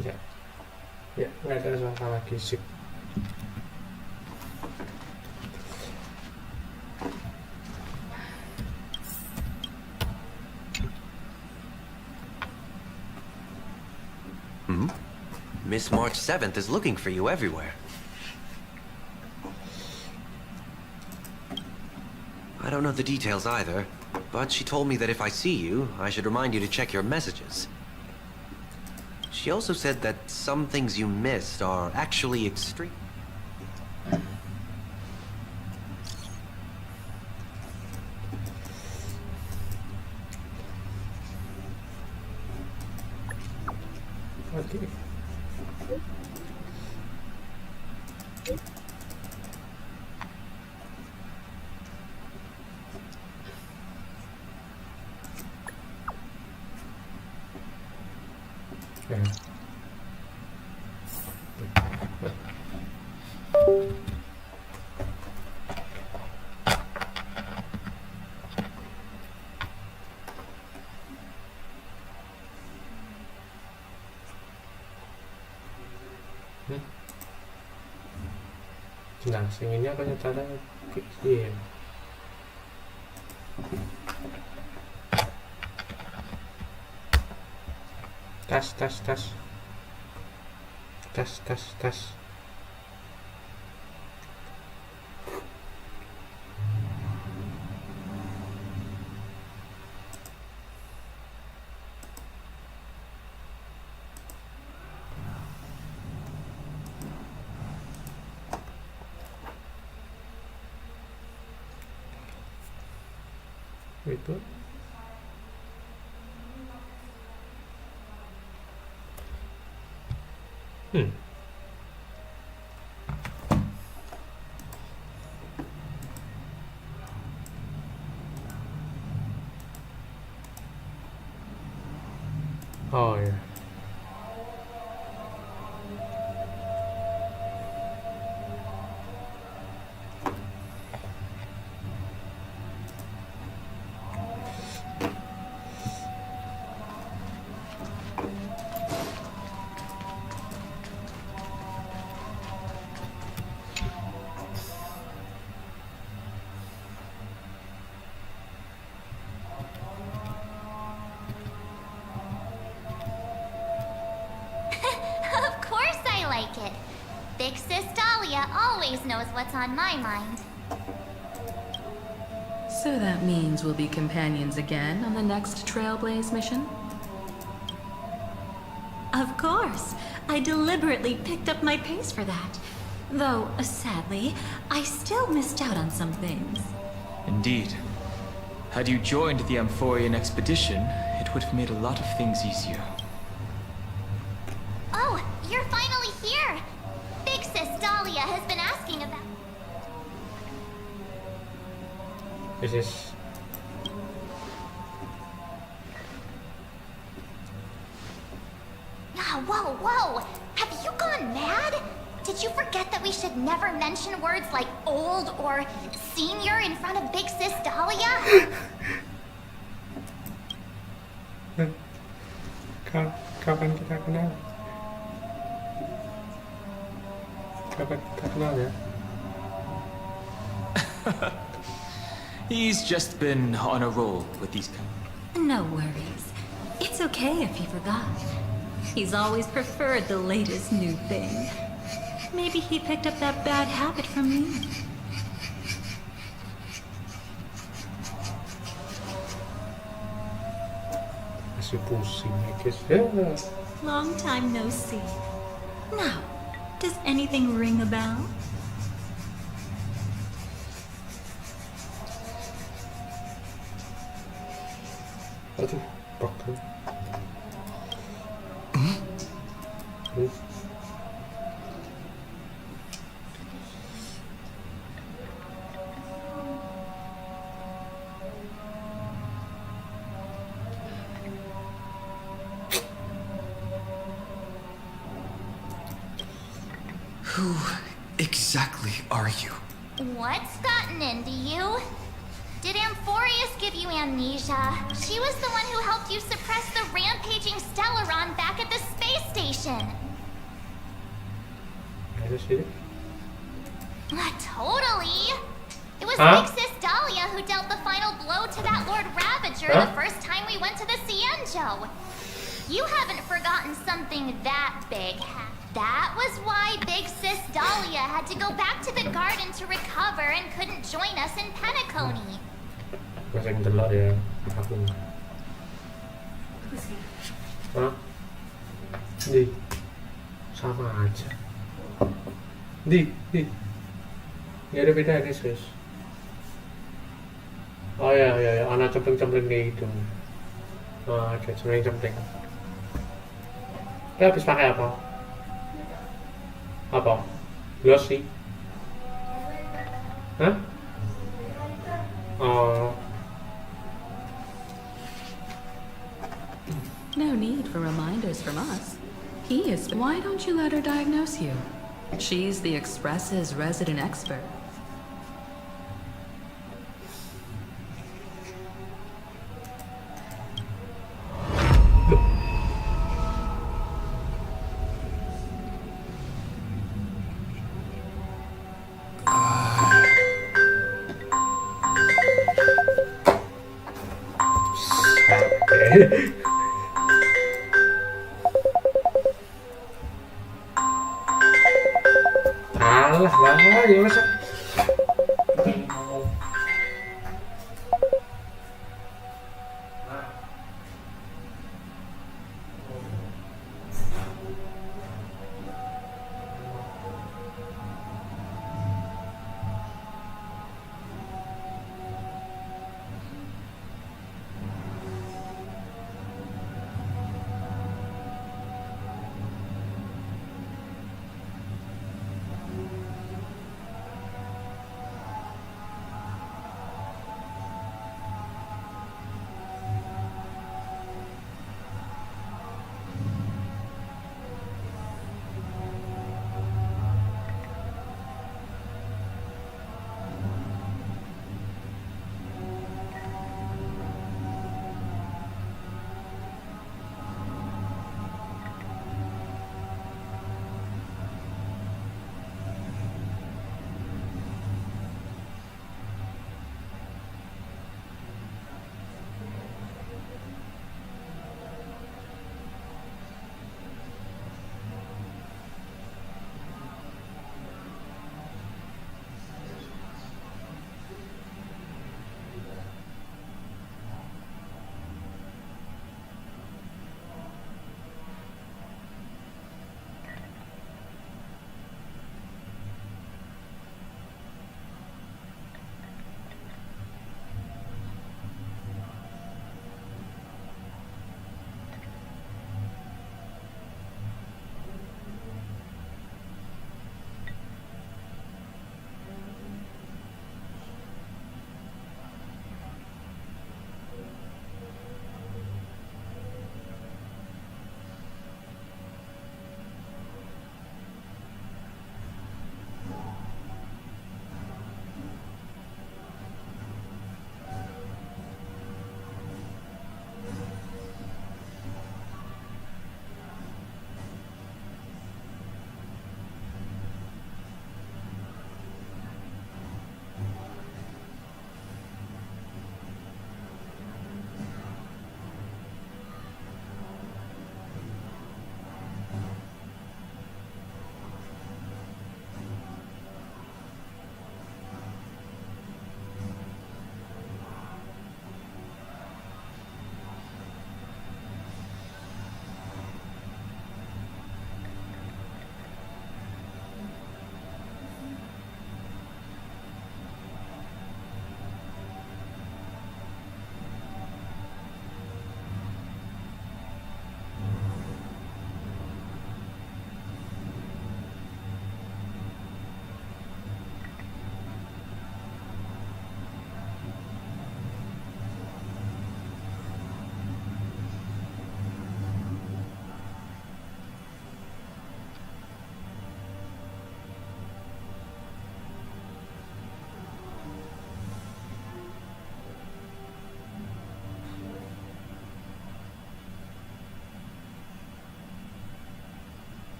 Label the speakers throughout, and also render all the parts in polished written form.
Speaker 1: Ya, ya nggak ada suara lagi sip.
Speaker 2: Miss March 7th is looking for you everywhere. I don't know the details either, but she told me that if I see you, I should remind you to check your messages. She also said that some things you missed are actually extreme.
Speaker 1: Oke. Nah, sing ini apa cara iya. Tas. Itu oh ya.
Speaker 3: Of course I like it. Big Sis Dahlia always knows what's on my mind.
Speaker 4: So that means we'll be companions again on the next Trailblaze mission?
Speaker 5: Of course. I deliberately picked up my pace for that. Though, sadly, I still missed out on some things.
Speaker 6: Indeed. Had you joined the Amphorian expedition, it would have made a lot of things easier.
Speaker 3: Oh, you're finally here! Big Sis Dahlia has been asking about...
Speaker 1: This is
Speaker 3: Whoa! Have you gone mad? Did you forget that we should never mention words like old or senior in front of Big Sis Dahlia?
Speaker 1: kapan kita kenal? Kapan kita kenal ya?
Speaker 6: He's just been on a roll with these
Speaker 5: No worries. It's okay if he forgot. He's always preferred the latest new thing. Maybe he picked up that bad habit from me.
Speaker 1: Masih pusing ya guys ya.
Speaker 5: Long time no see. Now, does anything ring a bell?
Speaker 1: Aduh, pakai.
Speaker 2: Who exactly are you?
Speaker 3: What's gotten into you? Did Amphorius give you amnesia? She was the one who helped you suppress the rampaging Stellaron back at the space station.
Speaker 1: gimana sih?
Speaker 3: Totally. It was
Speaker 1: Huh?
Speaker 3: Big Sis Dahlia who dealt the final blow to that Lord Ravager
Speaker 1: Huh?
Speaker 3: the first time we went to the Cienjo. You haven't forgotten something that big, That was why Big Sis Dahlia had to go back to the garden to recover and couldn't join us in Penacony.
Speaker 1: Bahasa yang delok ya, aku. Hah? Di, sama aja. Di, nggak ada bedanya sis. Oh ya, anak cempreng-cempreng kayak gitu. Oh, ada cempreng-cempreng. Dia habis pakai apa? Apa? Glossy? Hah? Oh.
Speaker 4: No need for reminders from us. He is. Why don't you let her diagnose you? She's the Express's resident expert.
Speaker 1: Alah lah, ya masa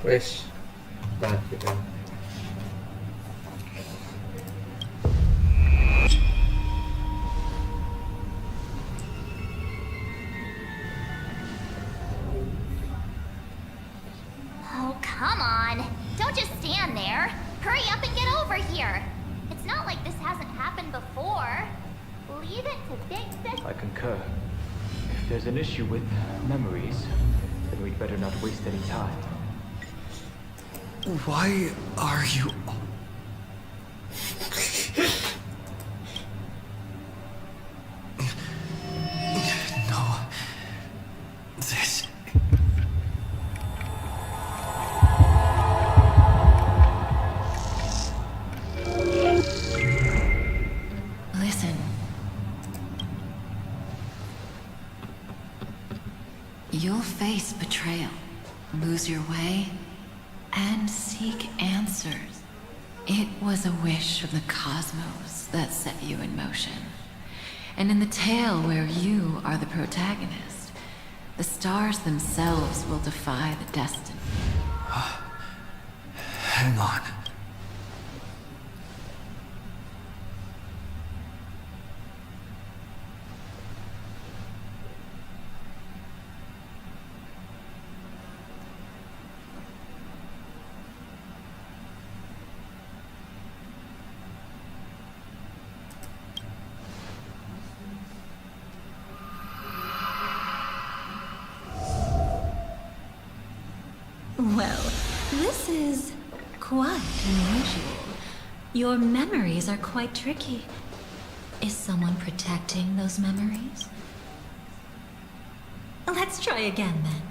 Speaker 1: Wes. Nah, gitu.
Speaker 3: Oh, come on. Don't just stand there. Hurry up and get over here. It's not like this hasn't happened before. Leave it to Big Sis.
Speaker 6: I concur. If there's an issue with memories, then we'd better not waste any time.
Speaker 7: Why are you... No. This...
Speaker 4: Listen. You'll face betrayal, lose your way, and seek answers. It was a wish from the cosmos that set you in motion. And in the tale where you are the protagonist, the stars themselves will defy the destiny.
Speaker 7: Hang on.
Speaker 5: Well, this is quite unusual. Your memories are quite tricky. Is someone protecting those memories? Let's try again then.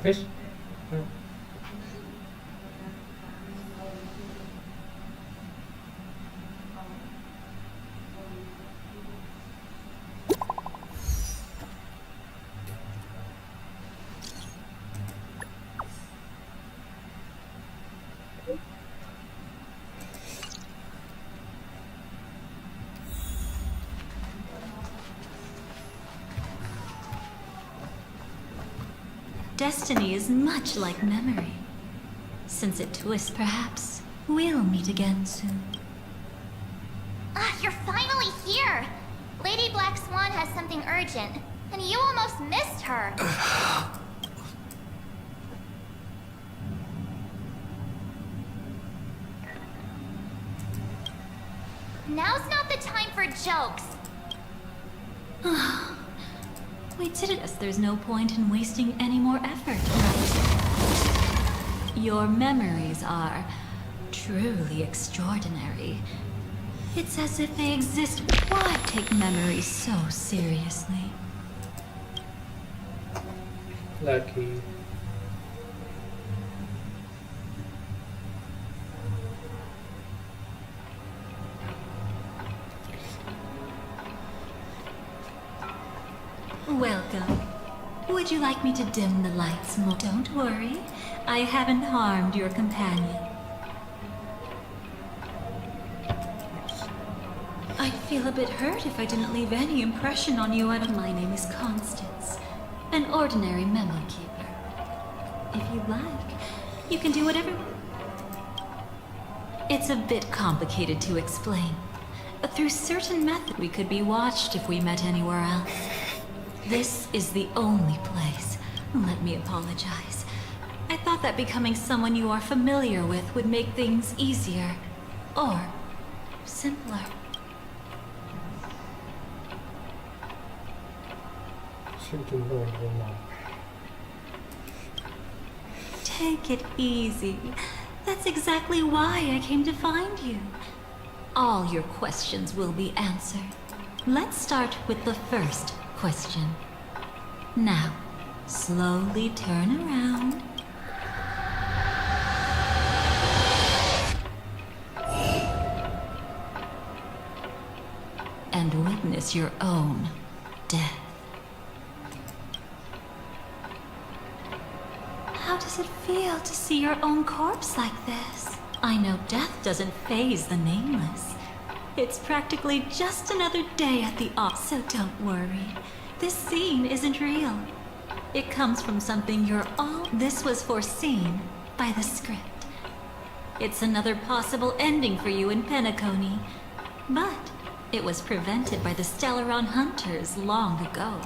Speaker 1: Wes.
Speaker 5: Destiny is much like memory. Since it twists, perhaps we'll meet again soon.
Speaker 3: Ah, you're finally here. Lady Black Swan has something urgent, and you almost missed her. Now's not the time for jokes.
Speaker 5: We did it as there's no point in wasting any more effort. Your memories are truly extraordinary. It's as if they exist. Why take memories so seriously?
Speaker 1: Lagi.
Speaker 5: Welcome. Would you like me to dim the lights more? Don't worry. I haven't harmed your companion. I'd feel a bit hurt if I didn't leave any impression on you. My name is Constance, an ordinary memo keeper. If you like, you can do whatever... It's a bit complicated to explain. Through certain methods, we could be watched if we met anywhere else. This is the only place. Let me apologize. I thought that becoming someone you are familiar with would make things easier. Or simpler. Take it easy. That's exactly why I came to find you. All your questions will be answered. Let's start with the first question. Now, slowly turn around. And witness your own death. How does it feel to see your own corpse like this? I know death doesn't faze the nameless, It's practically just another day at the office, so don't worry. This scene isn't real. It comes from something you're all... This was foreseen by the script. It's another possible ending for you in Penacony. But it was prevented by the Stellaron Hunters long ago.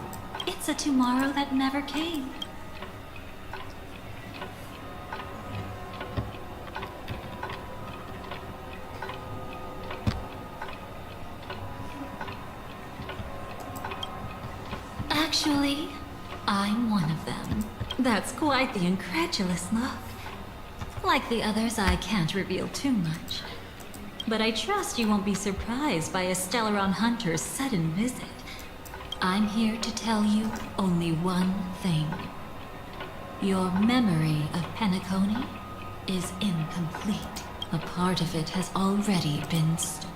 Speaker 5: It's a tomorrow that never came. Actually, I'm one of them. That's quite the incredulous look. Like the others, I can't reveal too much. But I trust you won't be surprised by a Stellaron Hunter's sudden visit. I'm here to tell you only one thing. Your memory of Penacony is incomplete. A part of it has already been stolen.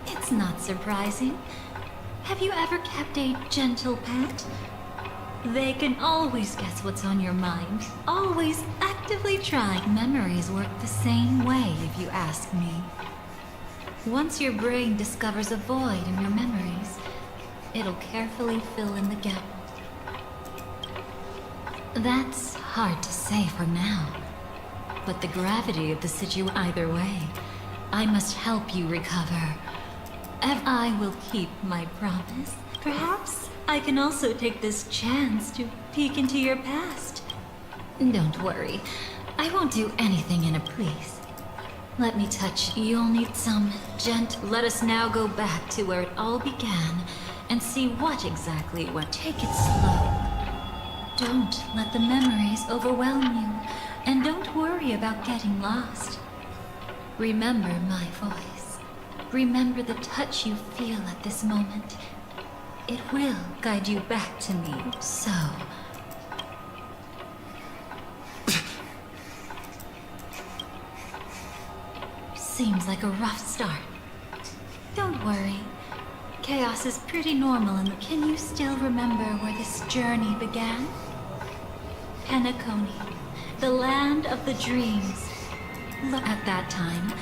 Speaker 5: It's not surprising. Have you ever kept a gentle pet? They can always guess what's on your mind. Always actively trying. Memories work the same way, if you ask me. Once your brain discovers a void in your memories, it'll carefully fill in the gap. That's hard to say for now. But the gravity of the situation either way, I must help you recover. I will keep my promise. Perhaps I can also take this chance to peek into your past. Don't worry, I won't do anything in a please. Let me touch. You'll need some Let us now go back to where it all began and see what exactly went. Take it slow. Don't let the memories overwhelm you, and don't worry about getting lost. Remember my voice. Remember the touch you feel at this moment. It will guide you back to me, so... Seems like a rough start. Don't worry. Chaos is pretty normal, and can you still remember where this journey began? Penacony, the land of the dreams. At that time,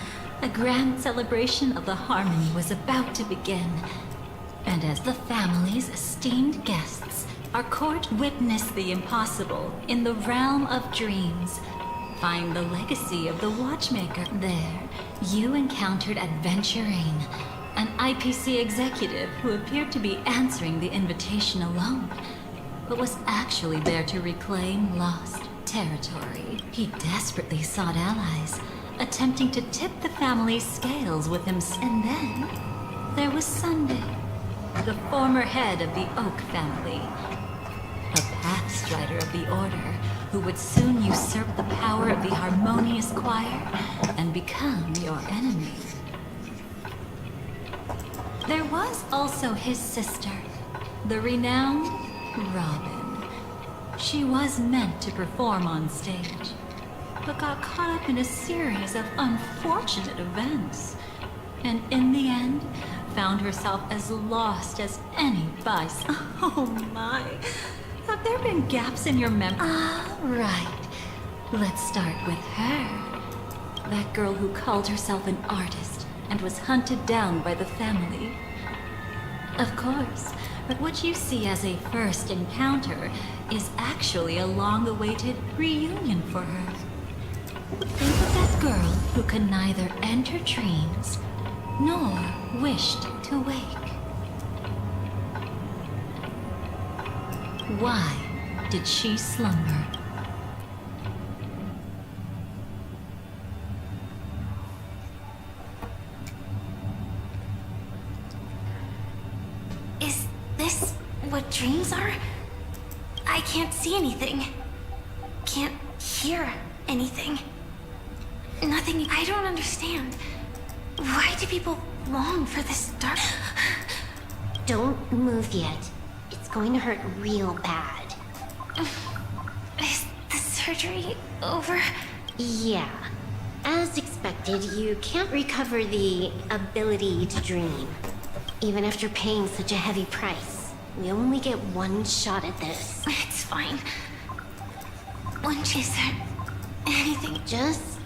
Speaker 5: a grand celebration of the harmony was about to begin. And as the family's esteemed guests, our court witnessed the impossible in the realm of dreams. Find the legacy of the Watchmaker. There, you encountered Adventurine, an IPC executive who appeared to be answering the invitation alone, but was actually there to reclaim lost territory. He desperately sought allies, attempting to tip the family's scales with him. And then, there was Sunday, the former head of the Oak family, a pathstrider of the Order, who would soon usurp the power of the Harmonious Choir and become your enemy. There was also his sister, the renowned Robin. She was meant to perform on stage, but got caught up in a series of unfortunate events, and in the end, found herself as lost as any vice. Oh my. Have there been gaps in your memory? Right. Let's start with her. That girl who called herself an artist and was hunted down by the family. Of course, but what you see as a first encounter is actually a long-awaited reunion for her. Think of that girl who could neither enter dreams nor wished to wake. Why did she slumber?
Speaker 8: Is this what dreams are? I can't see anything. Can't hear anything. Nothing. I don't understand. Why do people long for this dark?
Speaker 9: Don't move yet. It's going to hurt real bad.
Speaker 8: Is the surgery over?
Speaker 9: Yeah. As expected, you can't recover the ability to dream. Even after paying such a heavy price. We only get one shot at this.
Speaker 8: It's fine. Is there anything?
Speaker 9: Just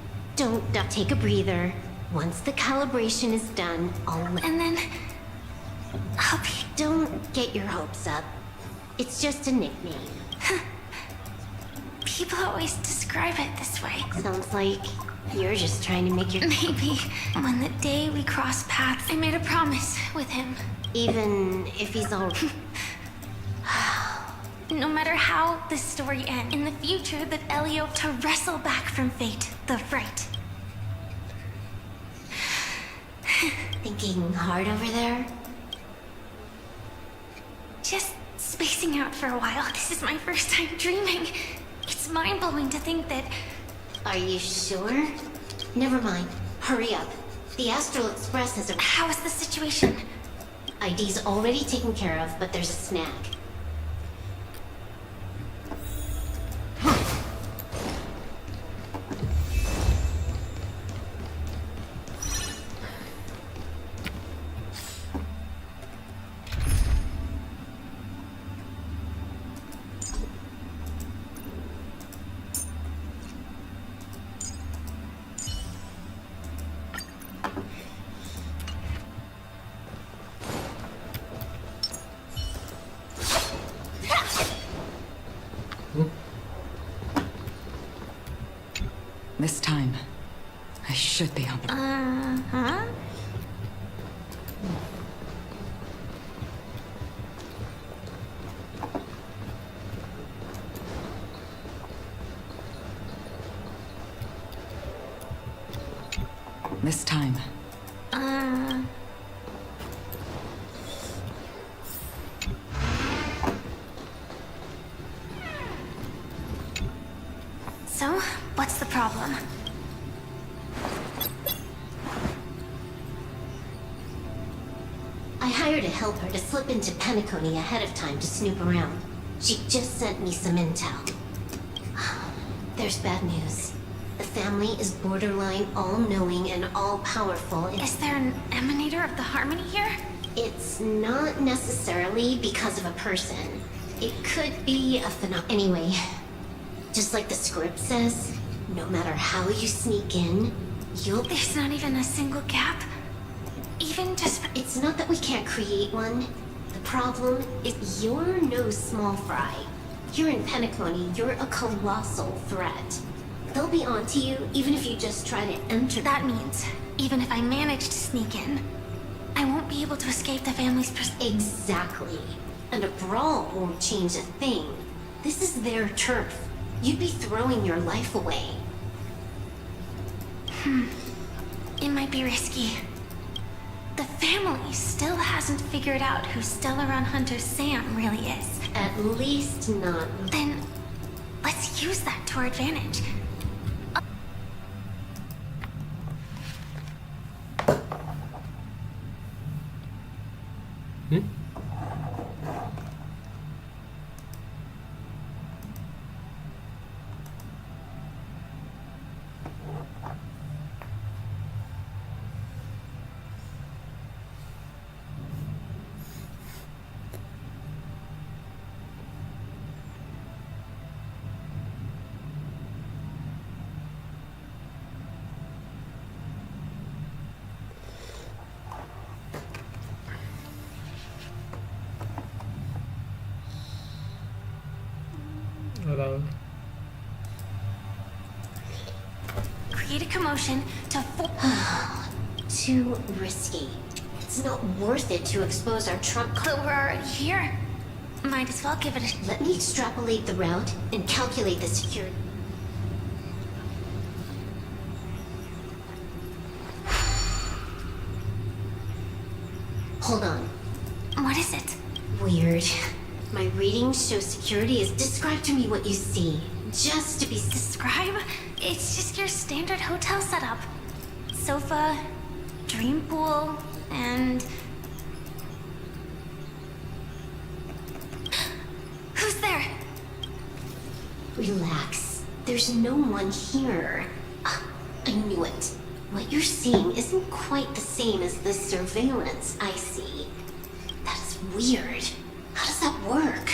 Speaker 9: take a breather. Once the calibration is done,
Speaker 8: And then I'll be.
Speaker 9: Don't get your hopes up. It's just a nickname.
Speaker 8: People always describe it this way.
Speaker 9: Sounds like you're just trying to make your...
Speaker 8: Maybe when the day we crossed paths, I made a promise with him.
Speaker 9: Even if he's all...
Speaker 8: No matter how this story ends, in the future that Elio to wrestle back from fate, the right.
Speaker 9: Thinking hard over there?
Speaker 8: Just spacing out for a while. This is my first time dreaming. It's mind-blowing to think that...
Speaker 9: Are you sure? Never mind. Hurry up. The Astral Express has a...
Speaker 8: How is the situation?
Speaker 9: ID's already taken care of, but there's a snag.
Speaker 4: This time, I should be on the...
Speaker 8: Uh-huh.
Speaker 4: This time.
Speaker 8: So, what's the problem?
Speaker 9: I hired a helper to slip into Penacony ahead of time to snoop around. She just sent me some intel. There's bad news. The family is borderline all-knowing and all-powerful.
Speaker 8: Is there an emanator of the Harmony here?
Speaker 9: It's not necessarily because of a person. It could be a phenomenon. Anyway, just like the script says, no matter how you sneak in, you'll...
Speaker 8: There's not even a single gap? Even just...
Speaker 9: It's not that we can't create one. The problem is you're no small fry. You're in Penacony, you're a colossal threat. They'll be onto you even if you just try to enter.
Speaker 8: That means, even if I manage to sneak in, I won't be able to escape the family's
Speaker 9: Exactly. And a brawl won't change a thing. This is their turf. You'd be throwing your life away.
Speaker 8: It might be risky. The family still hasn't figured out who Stellaron Hunter Sam really is.
Speaker 9: At least not.
Speaker 8: Then, let's use that to our advantage.
Speaker 1: Hello.
Speaker 8: Create a commotion to
Speaker 9: Too risky. It's not worth it to expose our trunk card.
Speaker 8: But we're already here. Might as well give it a...
Speaker 9: Let me extrapolate the route and calculate the security. Hold on.
Speaker 8: What is it?
Speaker 9: Weird. My readings show security is... Describe to me what you see. Just to be...
Speaker 8: Describe? It's just your standard hotel setup. Sofa, dream pool, and... Who's there?
Speaker 9: Relax. There's no one here. I knew it. What you're seeing isn't quite the same as the surveillance I see. That's weird. How does that work?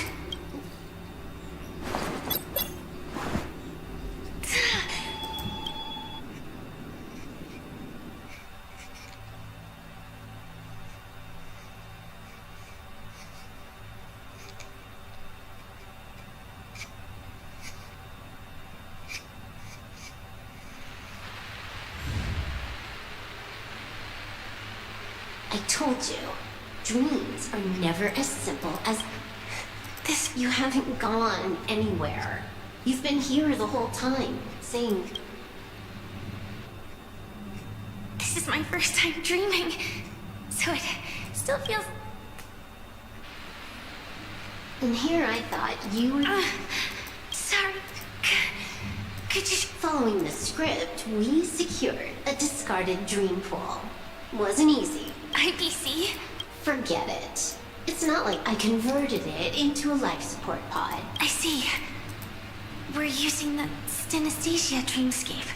Speaker 9: I told you, dreams are never as simple as this. You haven't gone anywhere. You've been here the whole time, saying...
Speaker 8: This is my first time dreaming, so it still feels...
Speaker 9: And here I thought you were...
Speaker 8: sorry. Could you...
Speaker 9: Following the script, we secured a discarded dream pool. Wasn't easy.
Speaker 8: IPC?
Speaker 9: Forget it. It's not like I converted it into a life support pod.
Speaker 8: I see. We're using the synesthesia dreamscape.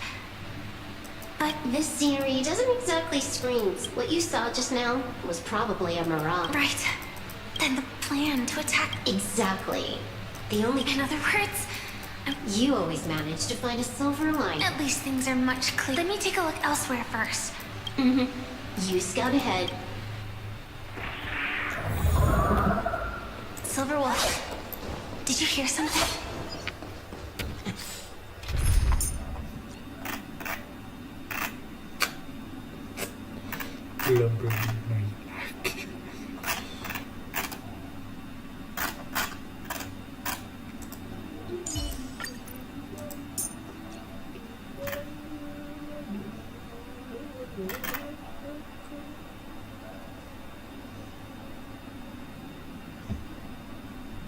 Speaker 8: But
Speaker 9: This scenery doesn't exactly scream. What you saw just now was probably a mirage.
Speaker 8: right. Then the plan to attack...
Speaker 9: Exactly. The only...
Speaker 8: In other words,
Speaker 9: You always manage to find a silver line.
Speaker 8: at least things are much clearer. Let me take a look elsewhere first.
Speaker 9: You scout ahead.
Speaker 8: Silverwolf, did you hear something?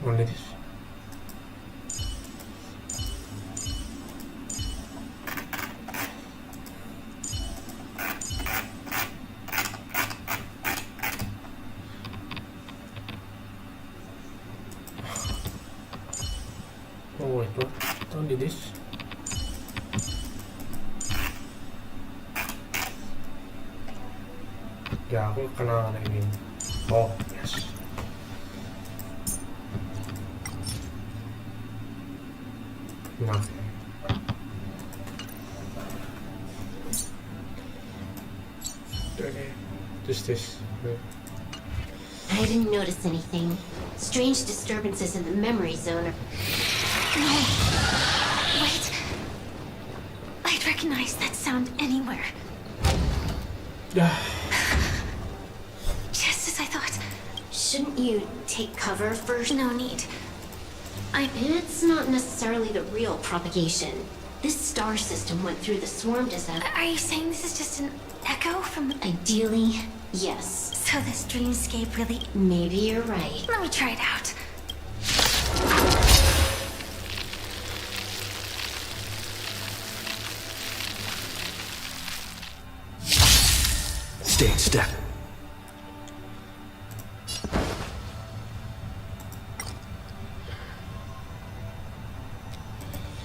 Speaker 1: Only this. Oh wait, what? Only this? Gago, kailangan na ini. Oh, yes. Nothing. Okay, just this.
Speaker 9: I didn't notice anything. Strange disturbances in the memory zone are...
Speaker 8: No. Wait. I'd recognize that sound anywhere. Just as I thought.
Speaker 9: Shouldn't you take cover first?
Speaker 8: No need.
Speaker 9: It's not necessarily the real propagation. This star system went through the swarm disaster.
Speaker 8: Are you saying this is just an echo from...
Speaker 9: Ideally, yes.
Speaker 8: So this dreamscape really...
Speaker 9: Maybe you're right.
Speaker 8: Let me try it out.
Speaker 7: Stay in step.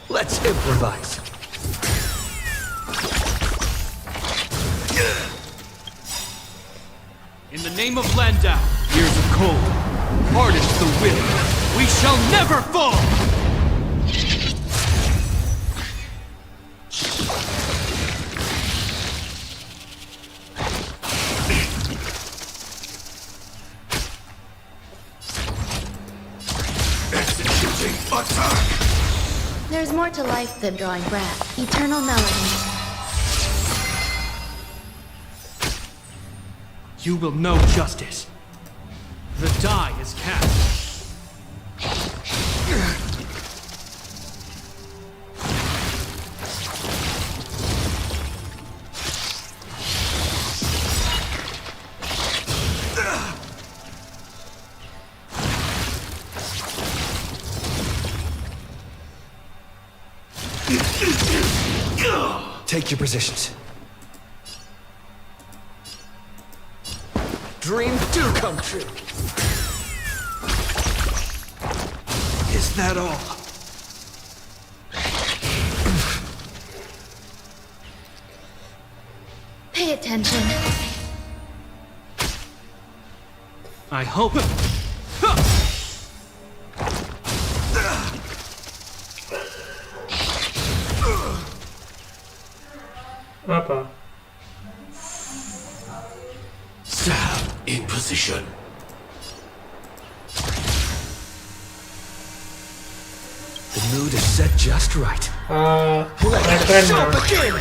Speaker 7: Let's improvise.
Speaker 10: In the name of Landau, years of cold, hardest the will, we shall never fall!
Speaker 7: Executing attack!
Speaker 11: There's more to life than drawing breath. Eternal melody.
Speaker 10: You will know justice. The die is cast.
Speaker 7: Take your positions. Dreams do come true. Is that all?
Speaker 11: Pay attention.
Speaker 10: I hope.
Speaker 1: Apa?
Speaker 7: Stab in position. The mood is set just right.
Speaker 1: Let the show
Speaker 7: begin!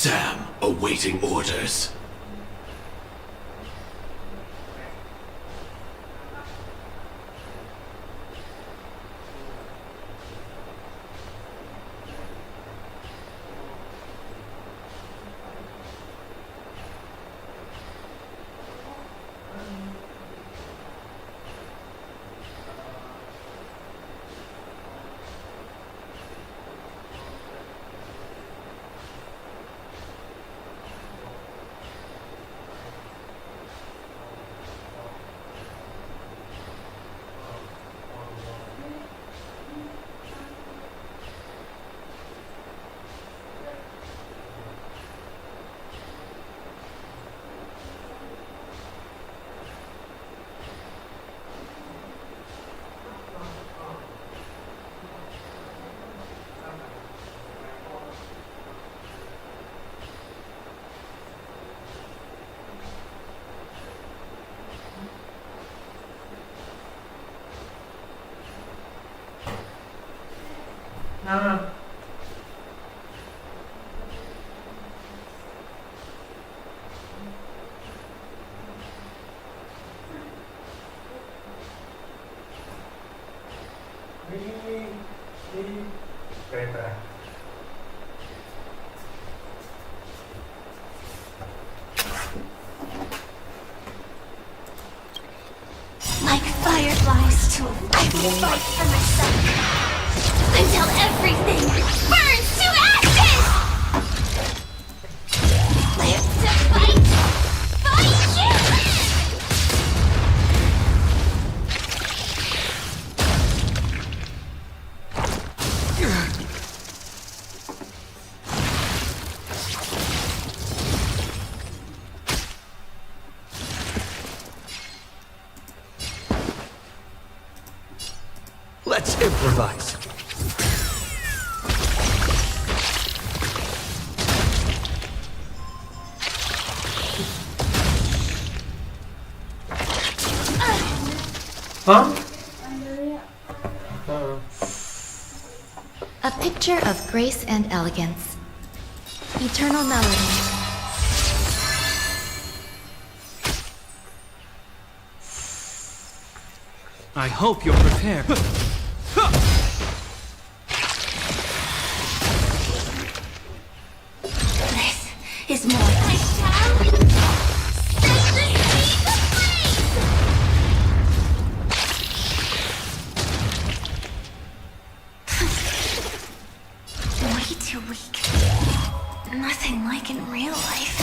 Speaker 7: Sam, awaiting orders.
Speaker 8: Like fireflies to I will fight for myself until everything burns to ashes! Live to fight! Fight you!
Speaker 7: Let's improvise.
Speaker 1: Huh?
Speaker 11: A picture of grace and elegance. Eternal melody.
Speaker 10: I hope you're prepared.
Speaker 8: This is more. I shall set the sea ablaze! Way too weak. Nothing like in real life.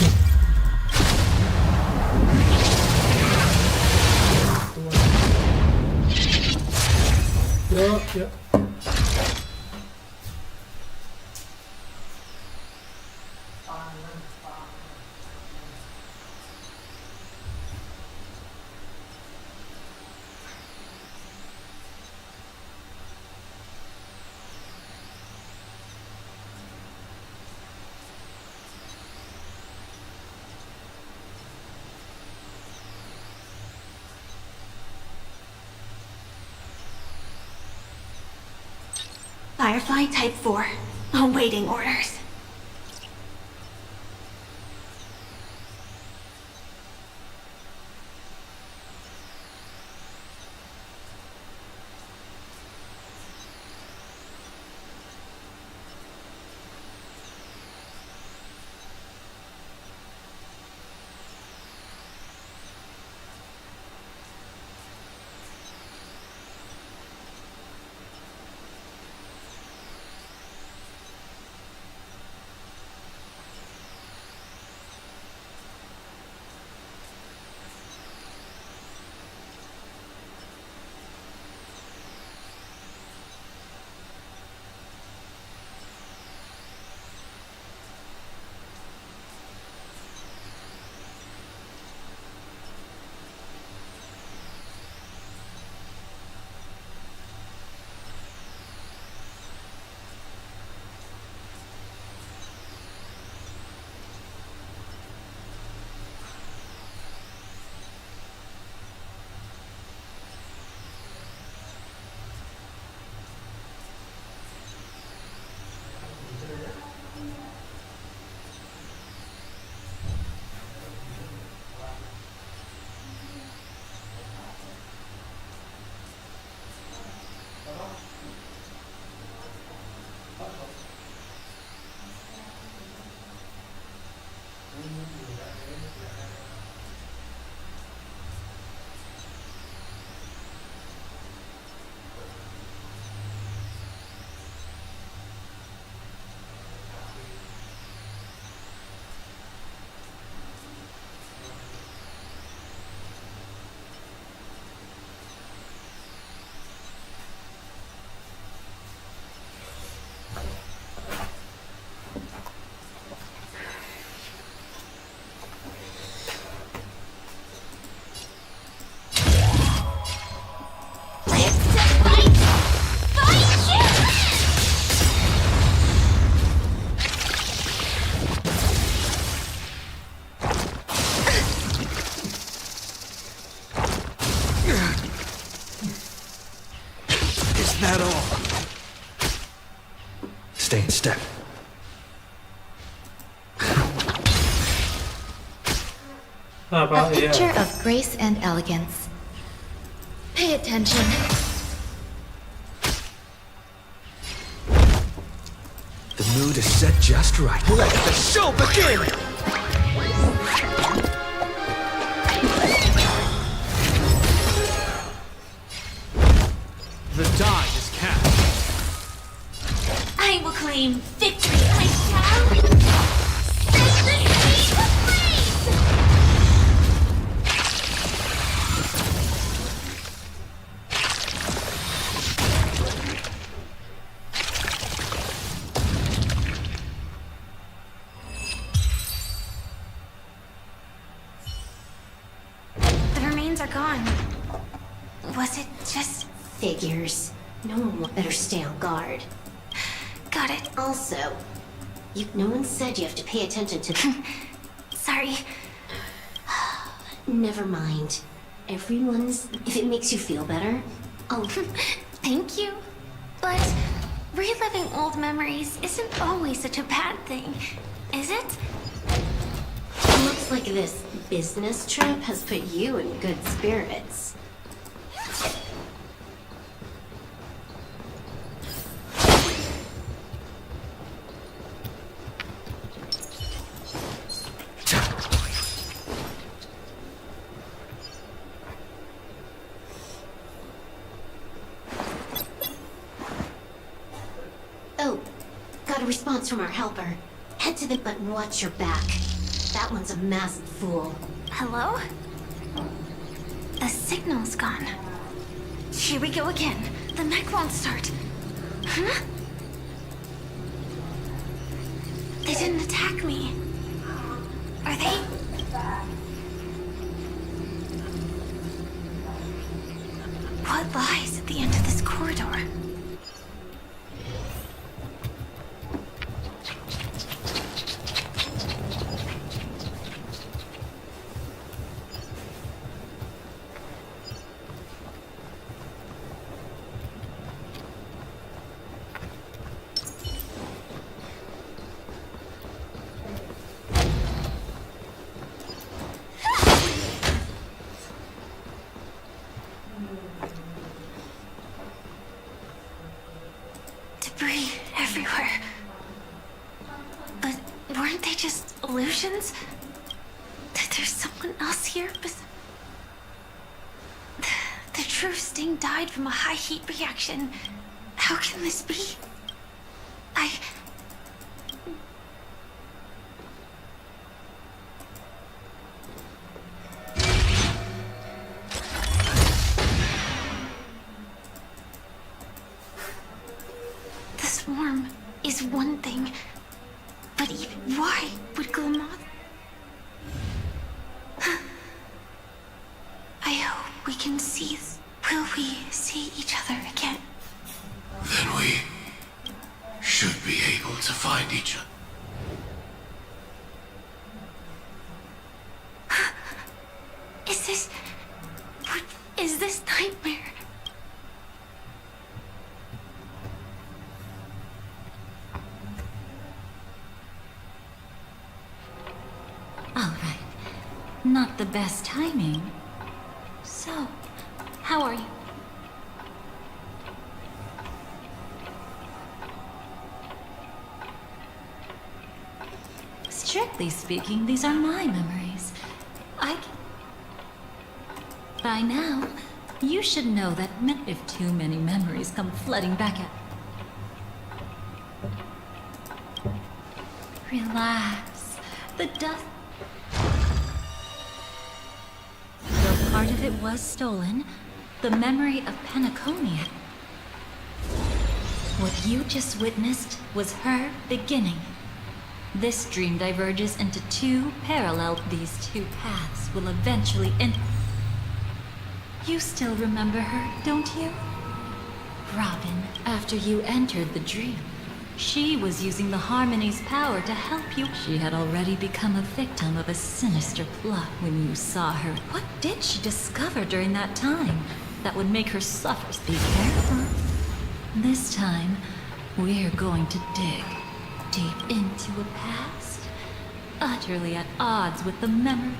Speaker 1: Yeah.
Speaker 8: Firefly Type 4. Awaiting orders.
Speaker 7: step.
Speaker 11: A picture of grace and elegance. Pay attention.
Speaker 7: The mood is set just right. Let the show begin!
Speaker 10: The die is cast.
Speaker 8: I will claim victory. I shall. Set the stage ablaze! The remains are gone. Was it just...
Speaker 9: Figures. No one better stay on guard.
Speaker 8: Got it.
Speaker 9: Also, no one said you have to pay attention to them.
Speaker 8: Sorry.
Speaker 9: Never mind. Everyone's... If it makes you feel better. Oh,
Speaker 8: Thank you. But reliving old memories isn't always such a bad thing, is it?
Speaker 9: looks like this business trip has put you in good spirits. Oh, got a response from our helper. Head to the button, watch your back. That one's a massive fool.
Speaker 8: Hello? The signal's gone. Here we go again. The mech won't start. Huh? They didn't attack me. Are they? What lies at the end of this corridor? Debris everywhere. But weren't they just illusions? That there's someone else here The true Sting died from a high heat reaction. How can this be? The swarm is one thing, but even why would Glamoth? I hope we can see. Will we see each other again?
Speaker 7: Then we should be able to find each other.
Speaker 8: What is this nightmare?
Speaker 5: All right. Not the best timing. So, how are you? Strictly speaking, these are my memories. By now, you should know that if too many memories come flooding back at... Relax. The dust... Though part of it was stolen, the memory of Penacomia... What you just witnessed was her beginning. This dream diverges into two parallel. These two paths will eventually end. You still remember her, don't you? Robin, after you entered the dream, she was using the Harmony's power to help you. She had already become a victim of a sinister plot when you saw her. What did she discover during that time that would make her suffer? Be careful. This time, we're going to dig. deep into a past, utterly at odds with the memory.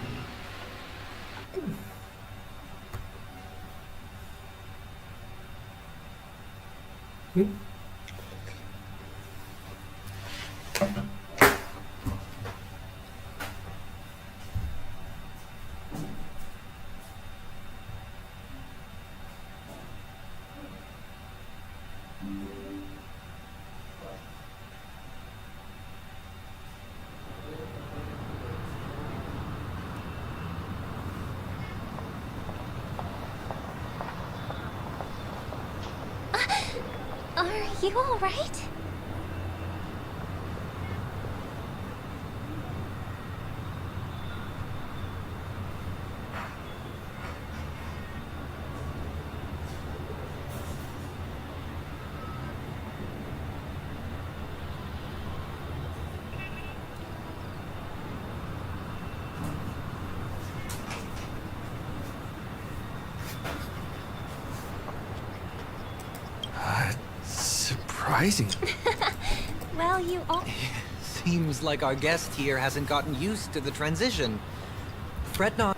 Speaker 3: Are you all right?
Speaker 10: Surprising.
Speaker 3: Well, you all...
Speaker 12: Seems like our guest here hasn't gotten used to the transition. Fret not.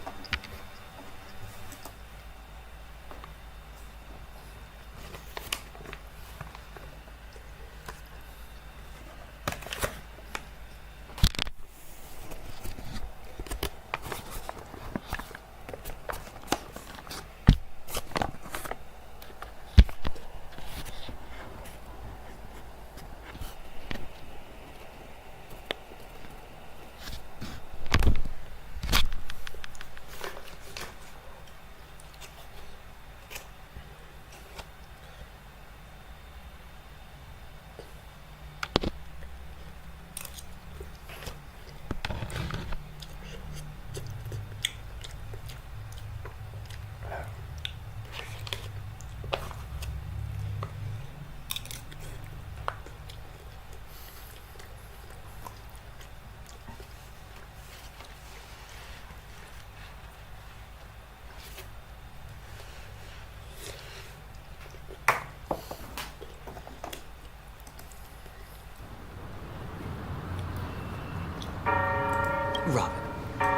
Speaker 12: Robin,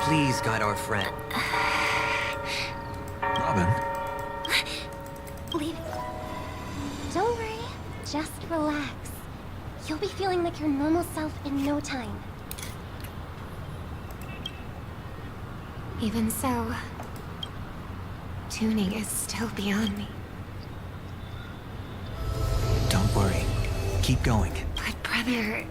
Speaker 12: please guide our friend.
Speaker 10: Robin?
Speaker 3: Leave. Don't worry. Just relax. You'll be feeling like your normal self in no time.
Speaker 8: Even so, tuning is still beyond me.
Speaker 12: Don't worry. Keep going.
Speaker 8: But brother...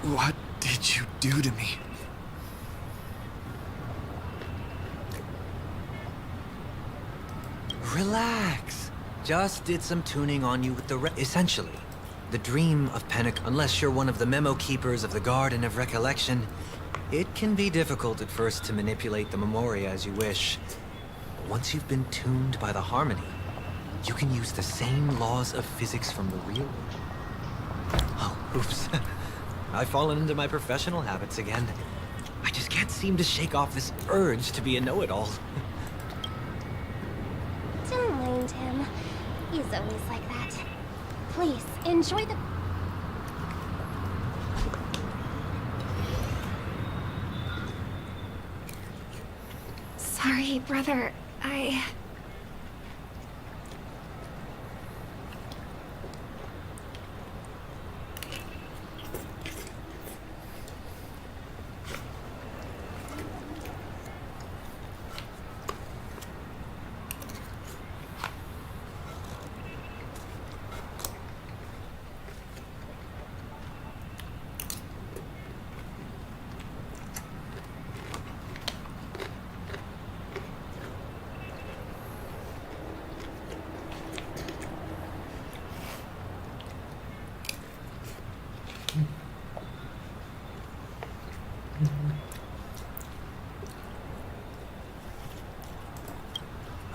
Speaker 10: What did you do to me?
Speaker 12: Relax. Just did some tuning on you with the essentially, the dream of Panic. Unless you're one of the memo keepers of the Garden of Recollection, it can be difficult at first to manipulate the memoria as you wish. But once you've been tuned by the harmony, you can use the same laws of physics from the real world. Oh, oops. I've fallen into my professional habits again. I just can't seem to shake off this urge to be a know-it-all.
Speaker 3: Don't mind him. He's always like that. Please, enjoy the...
Speaker 8: Sorry, brother.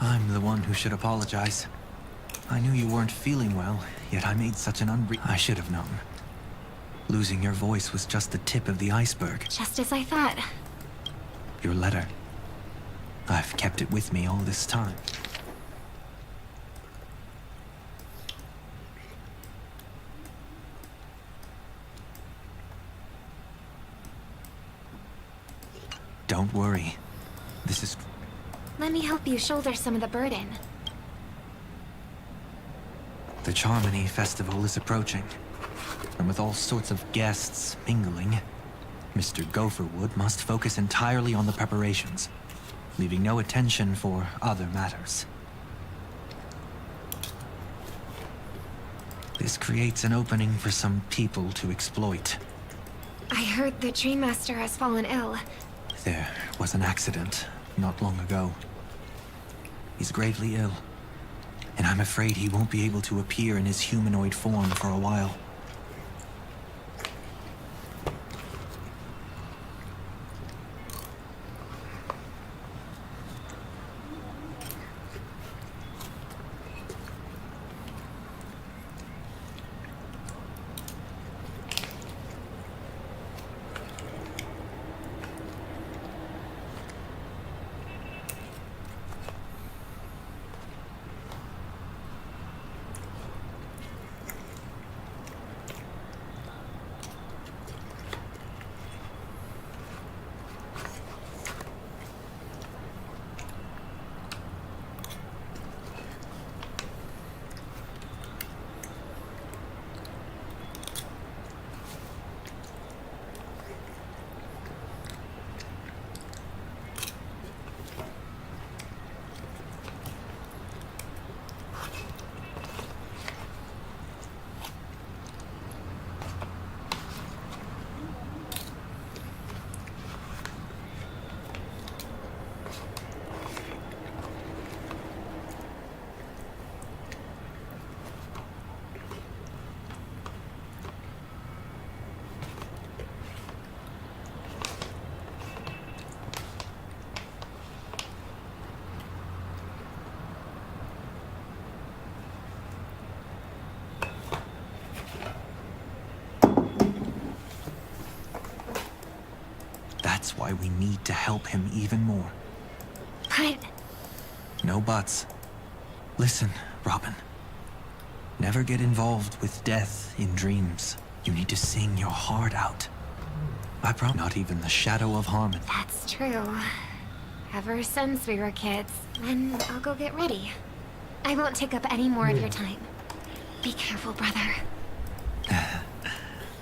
Speaker 12: I'm the one who should apologize. I knew you weren't feeling well, yet I made such an I should have known. Losing your voice was just the tip of the iceberg.
Speaker 8: Just as I thought.
Speaker 12: Your letter. I've kept it with me all this time. Don't worry. This is...
Speaker 8: Let me help you shoulder some of the burden.
Speaker 12: The Charmony Festival is approaching. And with all sorts of guests mingling, Mr. Gopherwood must focus entirely on the preparations, leaving no attention for other matters. This creates an opening for some people to exploit.
Speaker 8: I heard the Dream Master has fallen ill.
Speaker 12: There was an accident not long ago. He's gravely ill, and I'm afraid he won't be able to appear in his humanoid form for a while. That's why we need to help him even more.
Speaker 8: But...
Speaker 12: No buts. Listen, Robin. Never get involved with death in dreams. You need to sing your heart out. I promise. Not even the shadow of harm.
Speaker 8: That's true. Ever since we were kids. Then I'll go get ready. I won't take up any more of your time. Be careful, brother.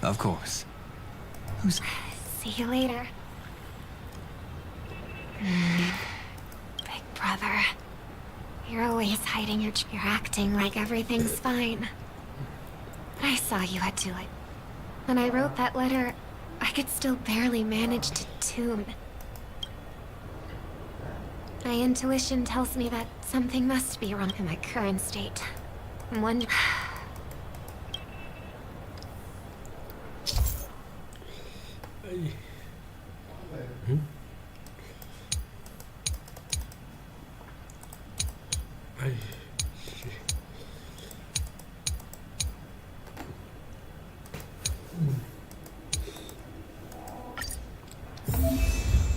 Speaker 12: Of course.
Speaker 8: See you later. Big brother. You're always hiding you're acting like everything's fine. I saw you had to it. When I wrote that letter, I could still barely manage to tune. My intuition tells me that something must be wrong in my current state. I'm wondering...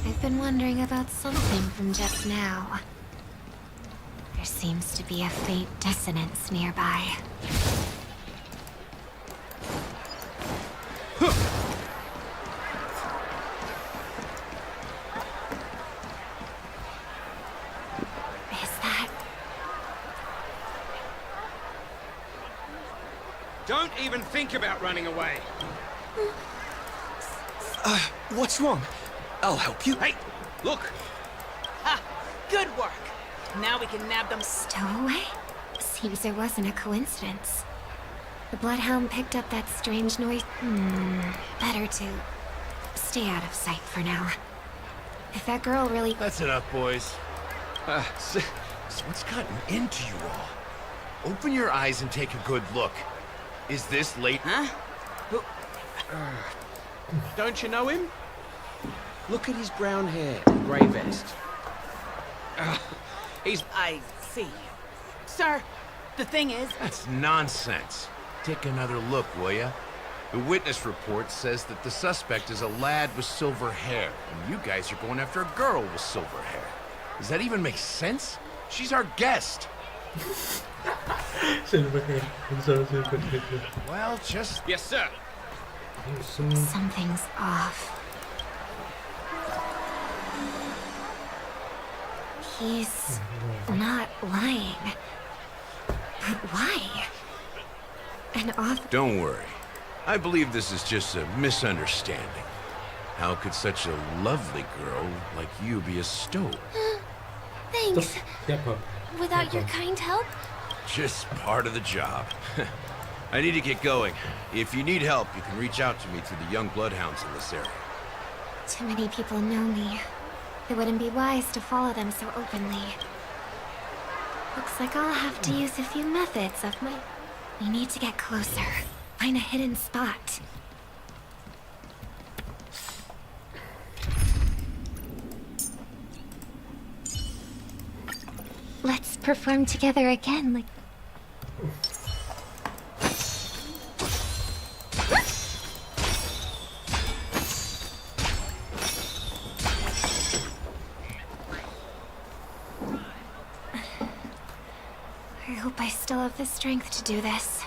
Speaker 8: I've been wondering about something from just now. There seems to be a faint dissonance nearby.
Speaker 10: Don't even think about running away.
Speaker 13: What's wrong? I'll help you.
Speaker 10: Hey, look.
Speaker 14: Ha! Good work. Now we can nab them.
Speaker 8: Stowaway? Seems there wasn't a coincidence. The Bloodhound picked up that strange noise. Better to stay out of sight for now. If that girl really...
Speaker 7: That's enough, boys. So what's gotten into you all? Open your eyes and take a good look. Is this late?
Speaker 14: Huh?
Speaker 10: Don't you know him? Look at his brown hair and grey vest.
Speaker 14: I see. Sir, the thing is...
Speaker 7: That's nonsense. Take another look, will ya? The witness report says that the suspect is a lad with silver hair, and you guys are going after a girl with silver hair. Does that even make sense? She's our guest. Well, just...
Speaker 10: Yes, sir.
Speaker 8: Something's off. He's not lying. But why? An author...
Speaker 7: Don't worry. I believe this is just a misunderstanding. How could such a lovely girl like you be a stoic?
Speaker 8: Thanks.
Speaker 1: Siapa?
Speaker 8: Without your kind help,
Speaker 7: Just part of the job. I need to get going. If you need help, you can reach out to me through the young bloodhounds in this area.
Speaker 8: too many people know me. It wouldn't be wise to follow them so openly. Looks like I'll have to use a few methods of my... We need to get closer. Find a hidden spot. Let's perform together again, like... I hope I still have the strength to do this.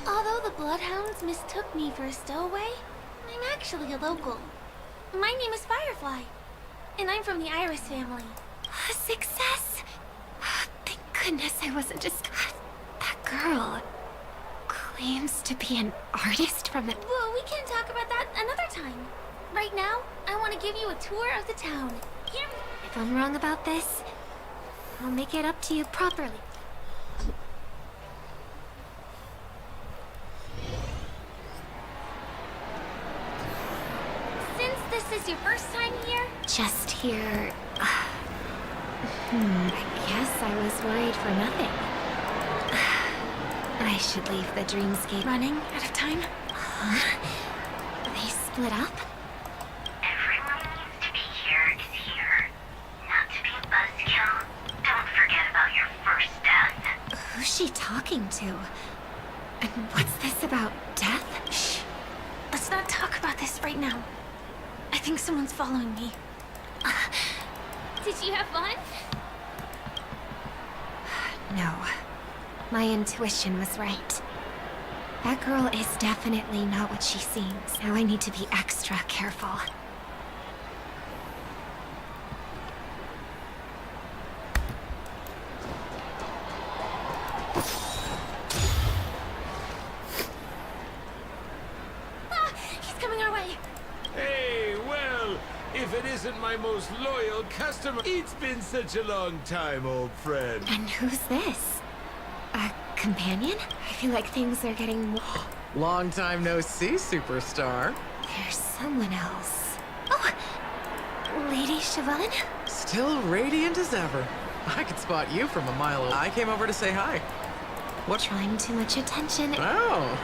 Speaker 8: Although the Bloodhounds mistook me for a stowaway, I'm actually a local. My name is Firefly, and I'm from the Iris family. A success! Thank goodness I wasn't just... That girl claims to be an artist from the... Well, we can talk about that another time. Right now, I want to give you a tour of the town. Here. If I'm wrong about this, I'll make it up to you properly. Since this is your first time here... Just here... I guess I was worried for nothing. I should leave the dreamscape running out of time. They split up?
Speaker 15: Everyone needs to be here is here. Not to be a buzzkill. Don't forget about your first death.
Speaker 8: Who's she talking to? And what's this about death? Shh. Let's not talk about this right now. I think someone's following me.
Speaker 3: Did you have fun?
Speaker 8: No. My intuition was right. That girl is definitely not what she seems. Now I need to be extra careful. Ah! He's coming our way!
Speaker 10: Hey, well, if it isn't my most loyal customer, it's been such a long time, old friend.
Speaker 8: And who's this? A companion? I feel like things are getting...
Speaker 16: Long time no see, superstar.
Speaker 8: There's someone else. Oh! Lady Siobhan?
Speaker 16: Still radiant as ever. I could spot you from a mile away. I came over to say hi.
Speaker 8: What? Trying too much attention.
Speaker 16: Oh!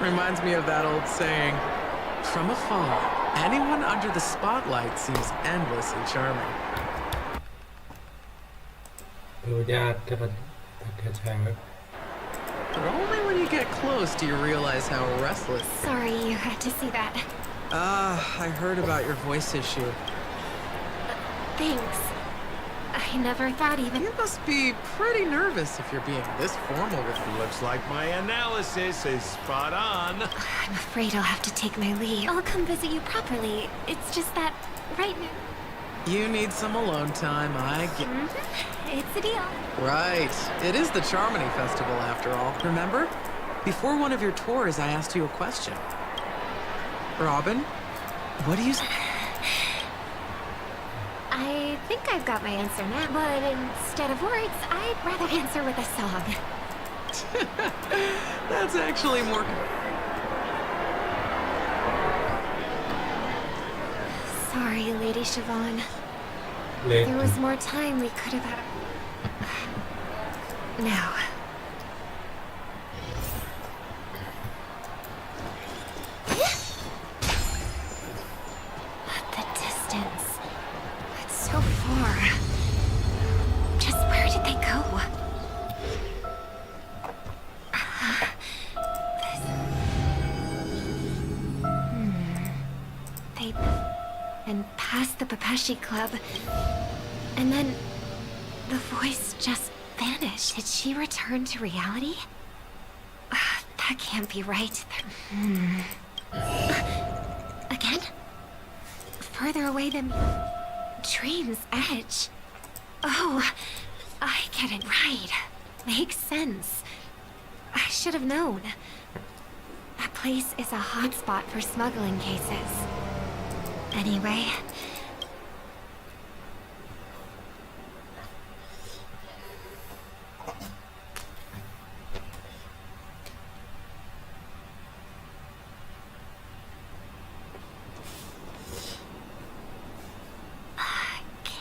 Speaker 16: Reminds me of that old saying. From afar, anyone under the spotlight seems endlessly charming. But only when you get close do you realize how restless...
Speaker 8: Sorry you had to see that.
Speaker 16: I heard about your voice issue.
Speaker 8: Thanks. I never thought even...
Speaker 16: You must be pretty nervous if you're being this formal with me.
Speaker 10: Looks like my analysis is spot on.
Speaker 8: I'm afraid I'll have to take my leave. I'll come visit you properly. It's just that right now...
Speaker 16: You need some alone time, I get...
Speaker 8: It's a deal.
Speaker 16: Right. It is the Charmony Festival, after all. Remember? Before one of your tours, I asked you a question. Robin, what do you...
Speaker 8: I think I've got my answer now, but instead of words, I'd rather answer with a song.
Speaker 16: That's actually more...
Speaker 8: Sorry, Lady Siobhan. There was more time we could have had. Now. The distance. It's so far. Just where did they go? They... and past the Papashi Club. And then the voice just vanished. Did she return to reality? That can't be right. Again? Further away than Dream's Edge. Oh, I get it right. Makes sense. I should have known. That place is a hotspot for smuggling cases. Anyway...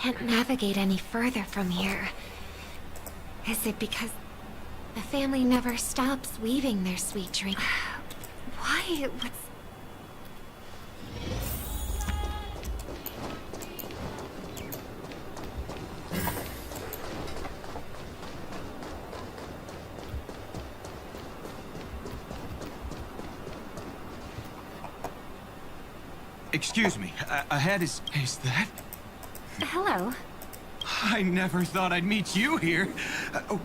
Speaker 8: can't navigate any further from here. Is it because the family never stops weaving their sweet dream? Why? What's...
Speaker 13: Excuse me, ahead is that?
Speaker 8: Hello.
Speaker 13: I never thought I'd meet you here.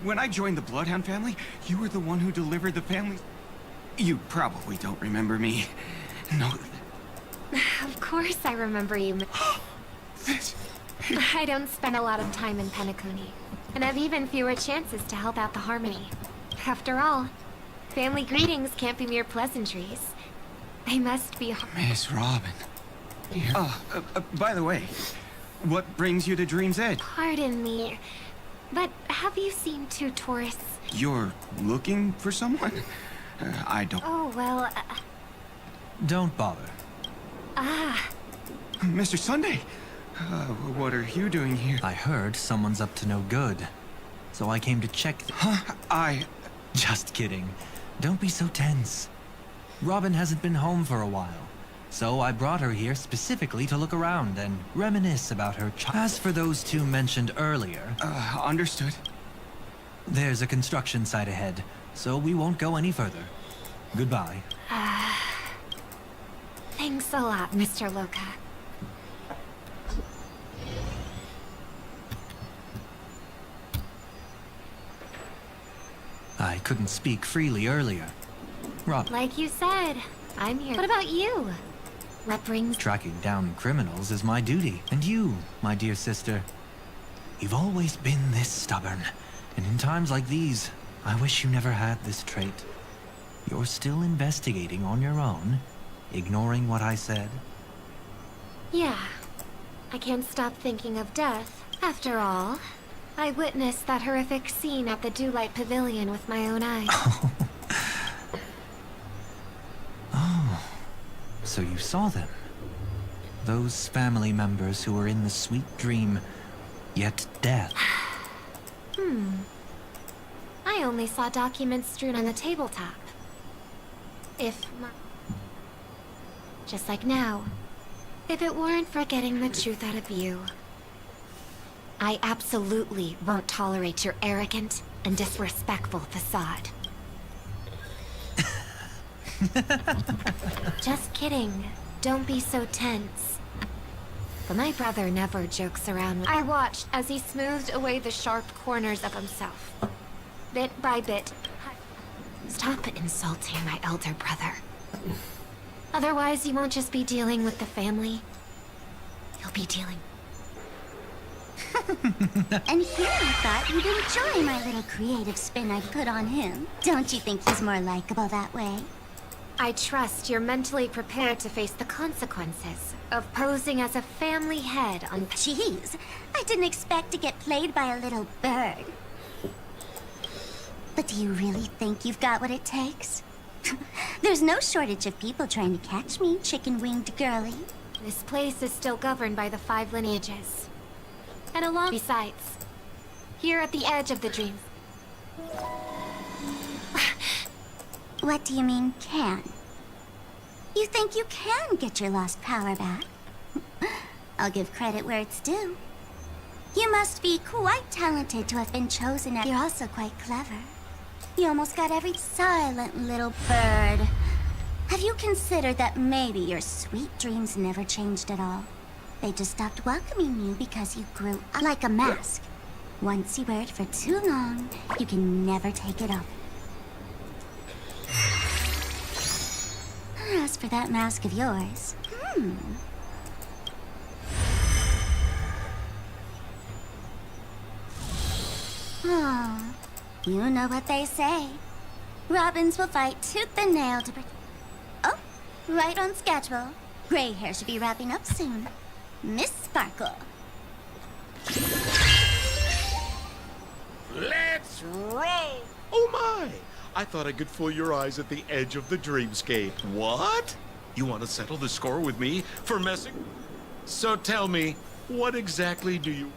Speaker 13: When I joined the Bloodhound family, you were the one who delivered the family... You probably don't remember me. No.
Speaker 8: Of course I remember you.
Speaker 13: This...
Speaker 8: I don't spend a lot of time in Penacony, and have even fewer chances to help out the Harmony. After all, family greetings can't be mere pleasantries. They must be...
Speaker 13: Miss Robin. By the way, what brings you to Dream's Edge?
Speaker 8: Pardon me, but have you seen two tourists?
Speaker 13: You're looking for someone? I don't...
Speaker 8: Oh, well...
Speaker 12: Don't bother.
Speaker 13: Mr. Sunday, what are you doing here?
Speaker 12: I heard someone's up to no good, so I came to check... Just kidding. Don't be so tense. Robin hasn't been home for a while, so I brought her here specifically to look around and reminisce about her As for those two mentioned earlier...
Speaker 13: Understood.
Speaker 12: There's a construction site ahead, so we won't go any further. Goodbye.
Speaker 8: Thanks a lot, Mr. Loka.
Speaker 12: I couldn't speak freely earlier. Rob...
Speaker 8: Like you said, I'm here. What about you? What brings...
Speaker 12: Tracking down criminals is my duty. And you, my dear sister, you've always been this stubborn. And in times like these, I wish you never had this trait. You're still investigating on your own, ignoring what I said.
Speaker 8: Yeah. I can't stop thinking of death. After all, I witnessed that horrific scene at the Dewlight Pavilion with my own eyes.
Speaker 12: Oh, so you saw them. Those family members who were in the sweet dream, yet death.
Speaker 8: I only saw documents strewn on the tabletop. Just like now. If it weren't for getting the truth out of you. I absolutely won't tolerate your arrogant and disrespectful facade. Just kidding. Don't be so tense. But my brother never jokes around with... I watched as he smoothed away the sharp corners of himself. Bit by bit. Stop insulting my elder brother. Otherwise, you won't just be dealing with the family. You'll be dealing...
Speaker 17: And here I thought you'd enjoy my little creative spin I put on him. Don't you think he's more likable that way?
Speaker 8: I trust you're mentally prepared to face the consequences of posing as a family head on...
Speaker 17: Jeez, I didn't expect to get played by a little bird. But do you really think you've got what it takes? There's no shortage of people trying to catch me, chicken-winged girlie.
Speaker 8: This place is still governed by the 5 lineages. And along... Besides, here at the edge of the dream...
Speaker 17: What do you mean, can? You think you can get your lost power back? I'll give credit where it's due. You must be quite talented to have been chosen. You're also quite clever. You almost got every silent little bird. Have you considered that maybe your sweet dreams never changed at all? They just stopped welcoming you because you grew up like a mask. Once you wear it for too long, you can never take it off. purpose for that mask of yours. Oh, you know what they say. Robins will fight tooth and nail to Oh, right on schedule. Gray hair should be wrapping up soon. Miss Sparkle.
Speaker 10: Let's roll! Oh my! I thought I could fool your eyes at the edge of the dreamscape. What? You want to settle the score with me for messing? So tell me, what exactly do you...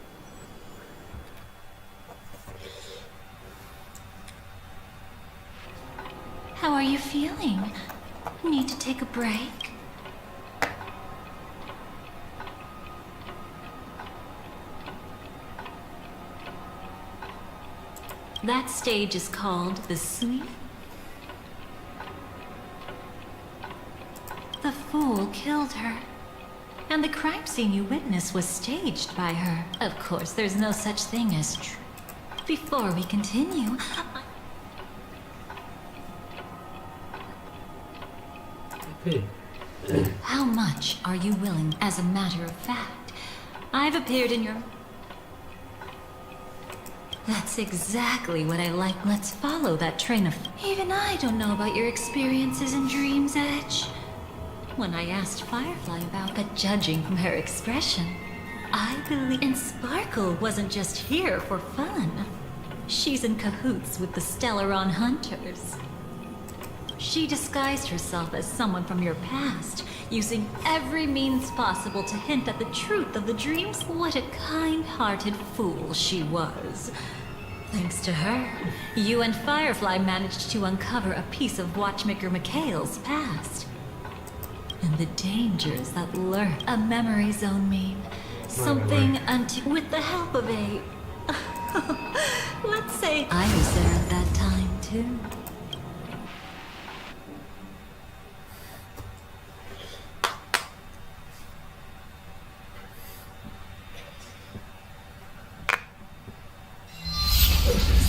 Speaker 5: How are you feeling? Need to take a break? That stage is called the sleep. The fool killed her. And the crime scene you witnessed was staged by her. Of course, there's no such thing as truth. Before we continue, how much are you willing, as a matter of fact? I've appeared in your... That's exactly what I like. Let's follow that train of... Even I don't know about your experiences in Dream's Edge. When I asked Firefly about, but judging from her expression, I believe... And Sparkle wasn't just here for fun. She's in cahoots with the Stellaron Hunters. She disguised herself as someone from your past, using every means possible to hint at the truth of the dreams. What a kind-hearted fool she was. Thanks to her, you and Firefly managed to uncover a piece of Watchmaker Mikhail's past. And the dangers that lurk. A memory zone meme. Something with the help of a... Let's say I was there at that time, too.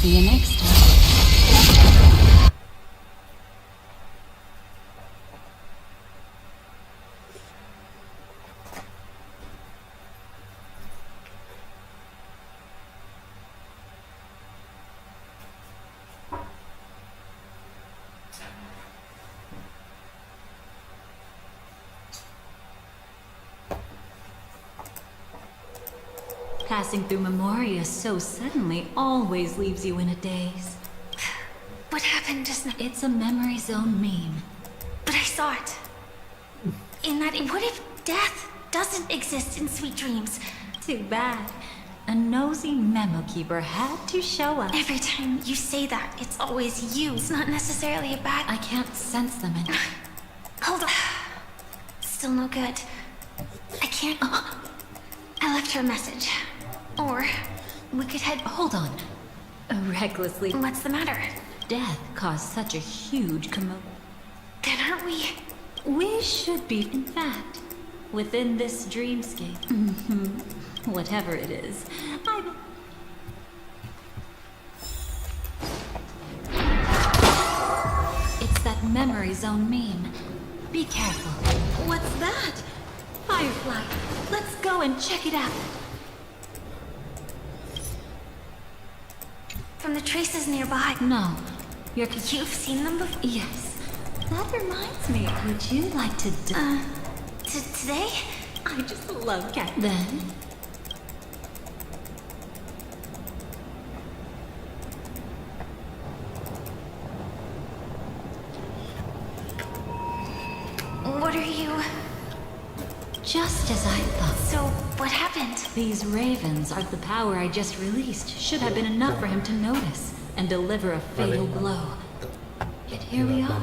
Speaker 4: See you next time.
Speaker 5: Passing through Memoria so suddenly always leaves you in a daze.
Speaker 8: What happened just now?
Speaker 5: It's a memory zone meme.
Speaker 8: But I saw it. In that, what if death doesn't exist in Sweet Dreams?
Speaker 5: Too bad. A nosy memo keeper had to show up.
Speaker 8: Every time you say that, it's always you. It's not necessarily a bad...
Speaker 5: I can't sense them in...
Speaker 8: Hold on. Still no good. I can't... I left her a message. Or we could head...
Speaker 5: Hold on. Recklessly...
Speaker 8: What's the matter?
Speaker 5: Death caused such a huge commotion.
Speaker 8: Then aren't we...
Speaker 5: We should be, in fact, within this dreamscape. Whatever it is. It's that memory zone meme. Be careful. What's that? Firefly. Let's go and check it out.
Speaker 8: From the traces nearby.
Speaker 5: No.
Speaker 8: You've seen them before?
Speaker 5: Yes. That reminds me. Would you like to
Speaker 8: today?
Speaker 5: I just love cat. Then?
Speaker 8: What are you...
Speaker 5: Just as I thought.
Speaker 8: So, what happened?
Speaker 5: These ravens are the power I just released. Should have been enough for him to notice and deliver a fatal blow. Yet here we are,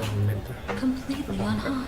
Speaker 5: completely unharmed.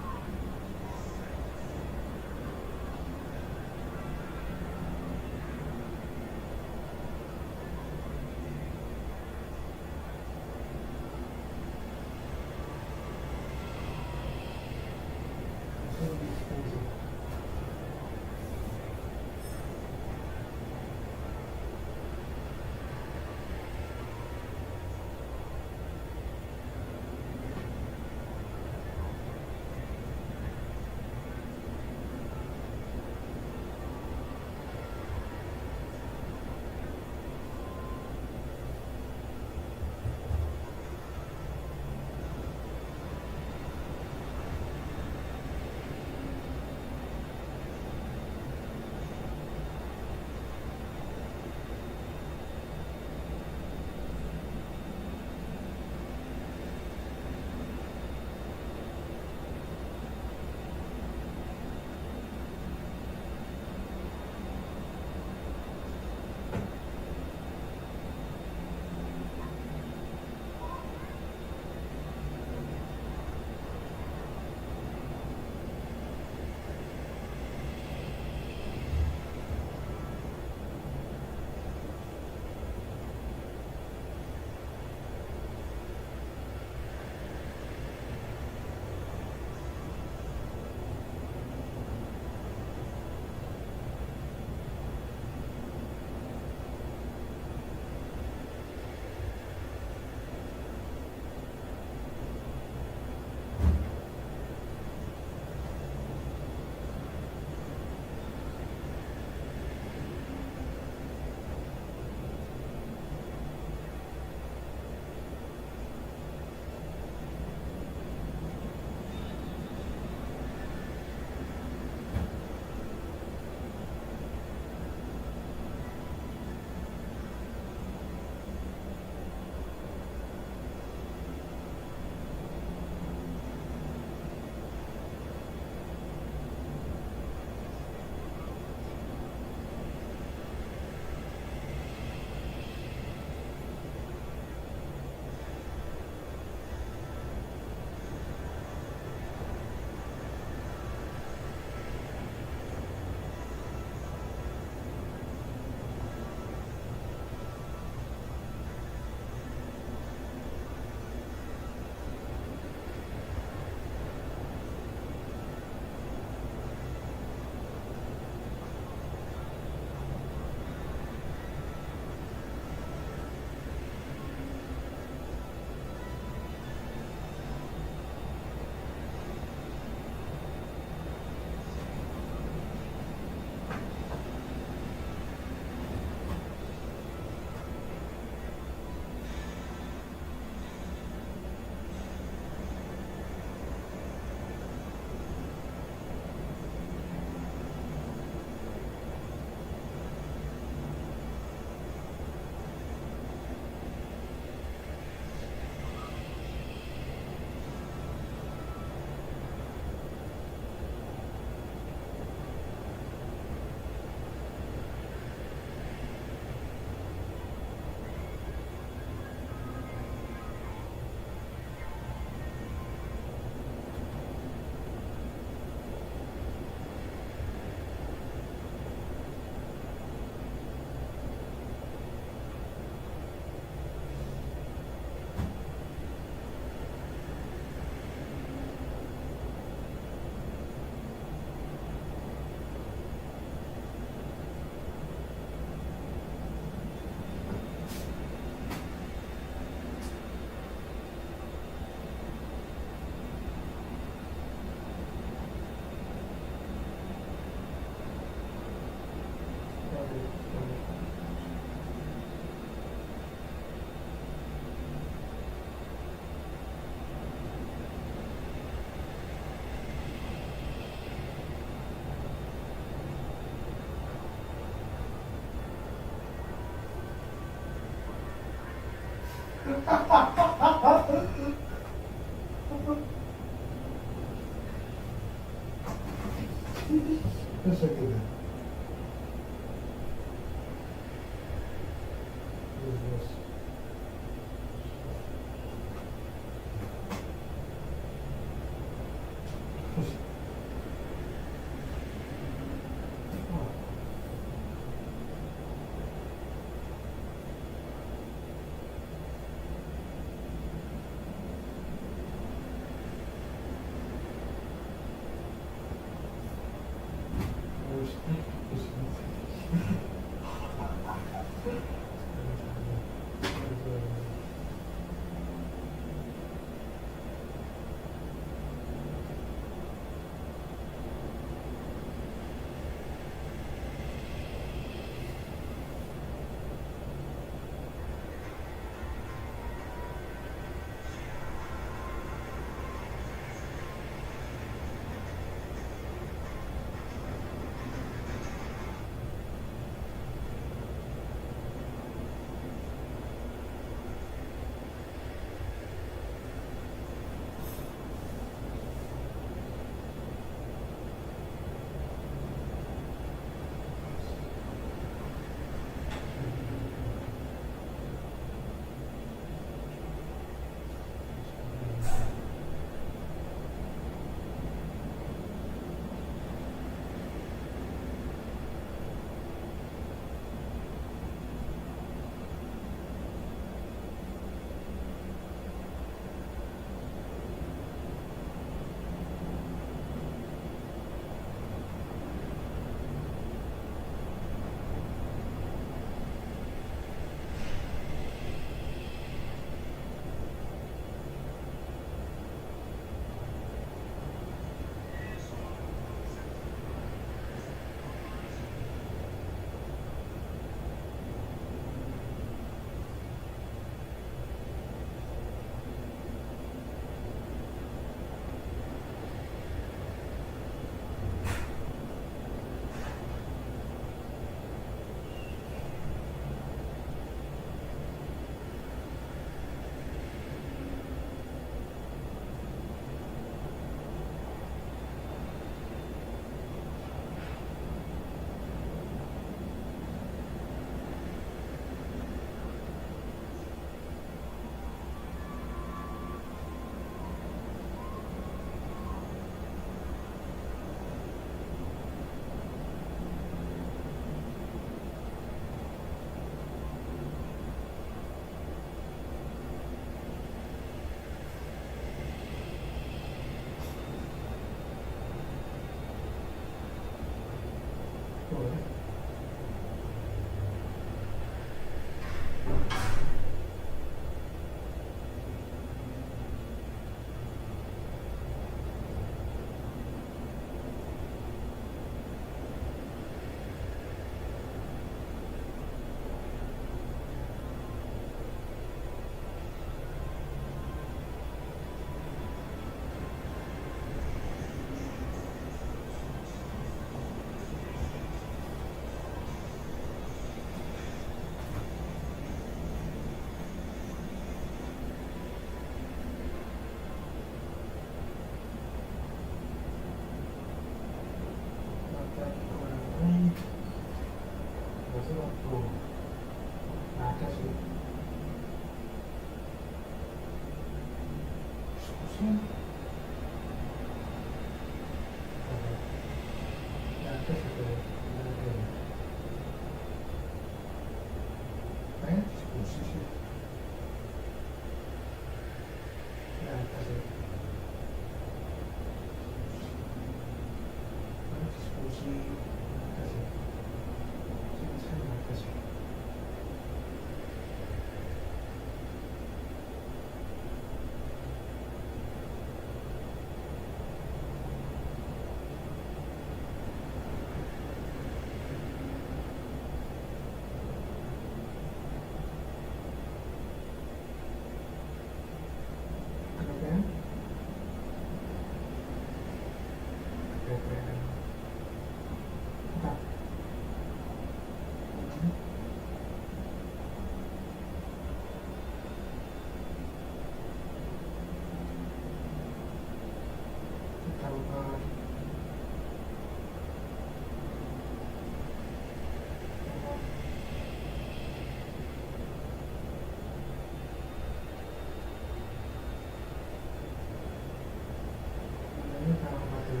Speaker 1: Oh,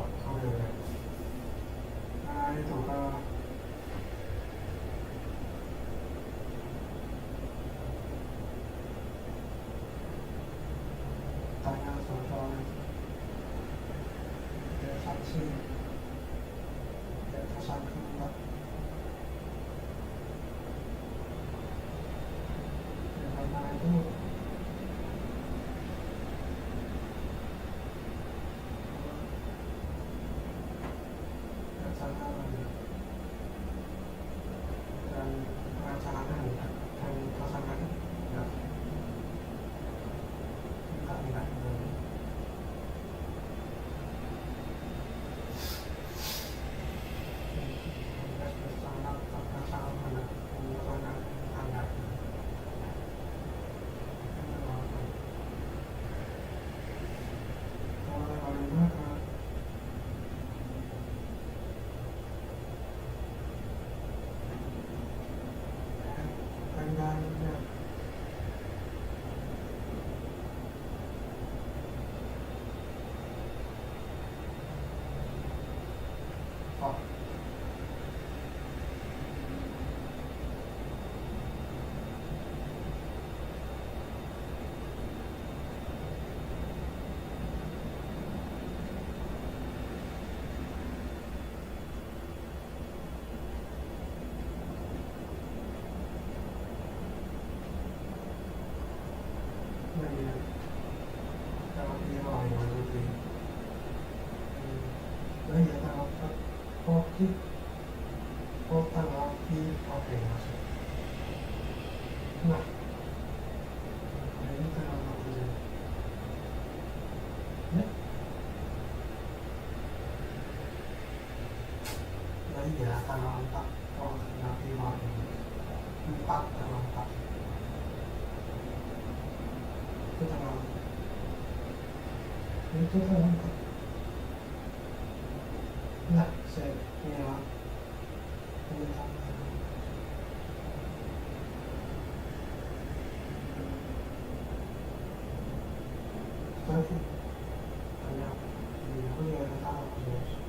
Speaker 1: oke oke. Nah itu kalau tanya soal dia saksi, dia tersangka Mbak. Ya, karena itu dan perencanaan dan tersangka itu enggak iya tanggal 4 kalau nanti mau 4 tanggal 4 itu tanggal itu tanggal 4 enggak saya nyewa ini tanggal tapi hanya ini aku juga ada tanggal khusus.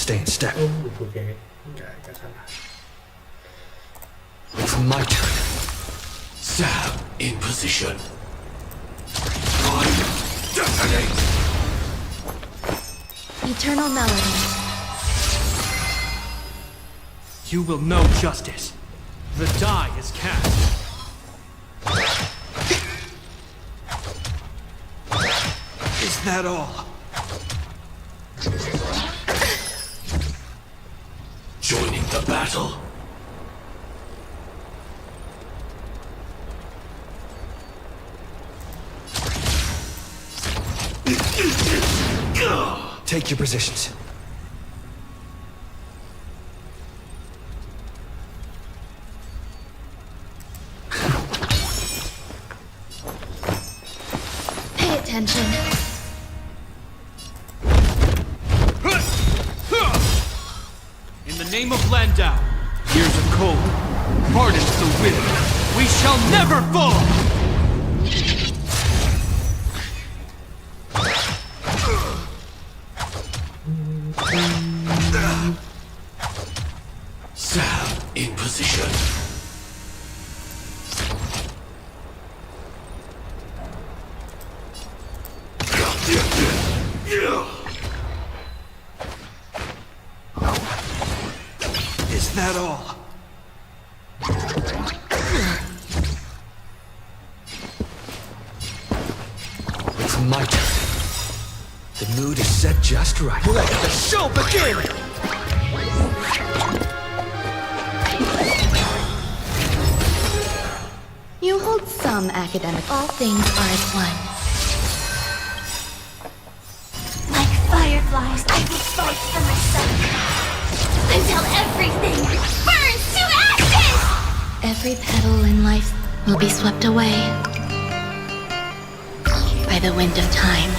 Speaker 12: Stay in step.
Speaker 1: Ok, nggak salah.
Speaker 12: It's my turn.
Speaker 10: Sam, in position. Detonate!
Speaker 11: Eternal melody.
Speaker 18: You will know justice. The die is cast.
Speaker 12: Is that all?
Speaker 10: Joining the battle.
Speaker 12: Take your positions.
Speaker 11: Pay attention.
Speaker 18: In the name of Landau, years of cold, hardens the wind. We shall never fall!
Speaker 10: Sam, in position.
Speaker 12: Is that all? It's my turn. The mood is set just right. Let the show begin!
Speaker 11: You hold some academic. All things are as one.
Speaker 8: Like fireflies, I will fight for myself. Until everything burns to ashes!
Speaker 11: Every petal in life will be swept away by the wind of time.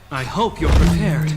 Speaker 18: I hope you're prepared.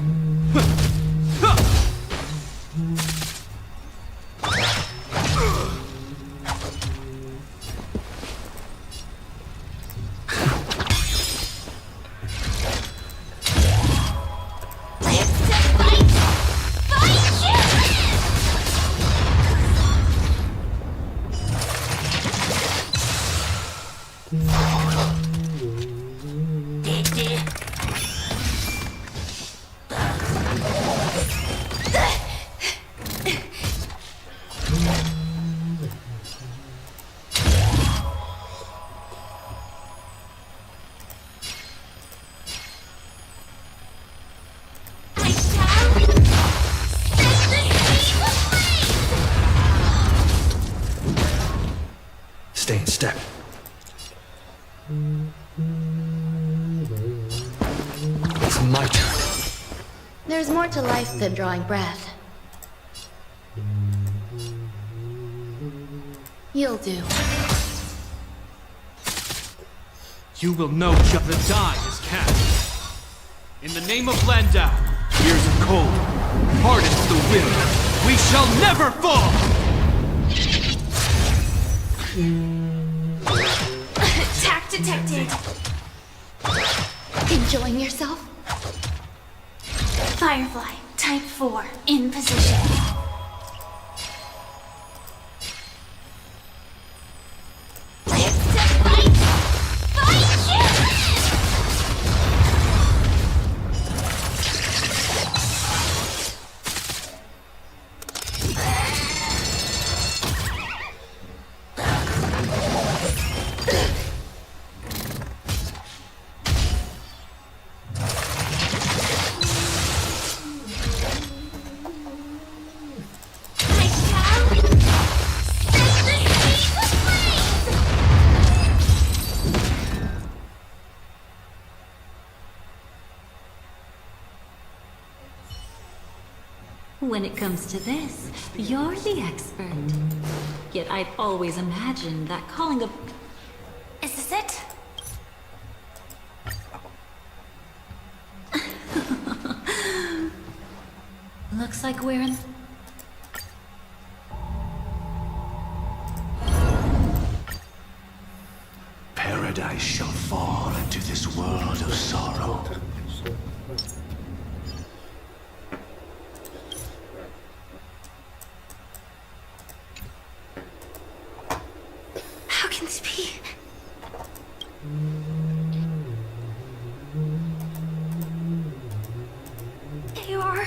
Speaker 12: Stay in step. It's my turn.
Speaker 11: There's more to life than drawing breath. You'll do.
Speaker 18: You will know the die is cast. In the name of Landau, years of cold, hardens the wind. We shall never fall!
Speaker 8: Attack detected.
Speaker 11: Enjoying yourself?
Speaker 8: Firefly, type 4, in position.
Speaker 5: When it comes to this, you're the expert. Yet I'd always imagined that calling a...
Speaker 8: Is this it?
Speaker 5: Looks like we're in...
Speaker 19: Paradise shall fall into this world of sorrow.
Speaker 8: How can this be? AR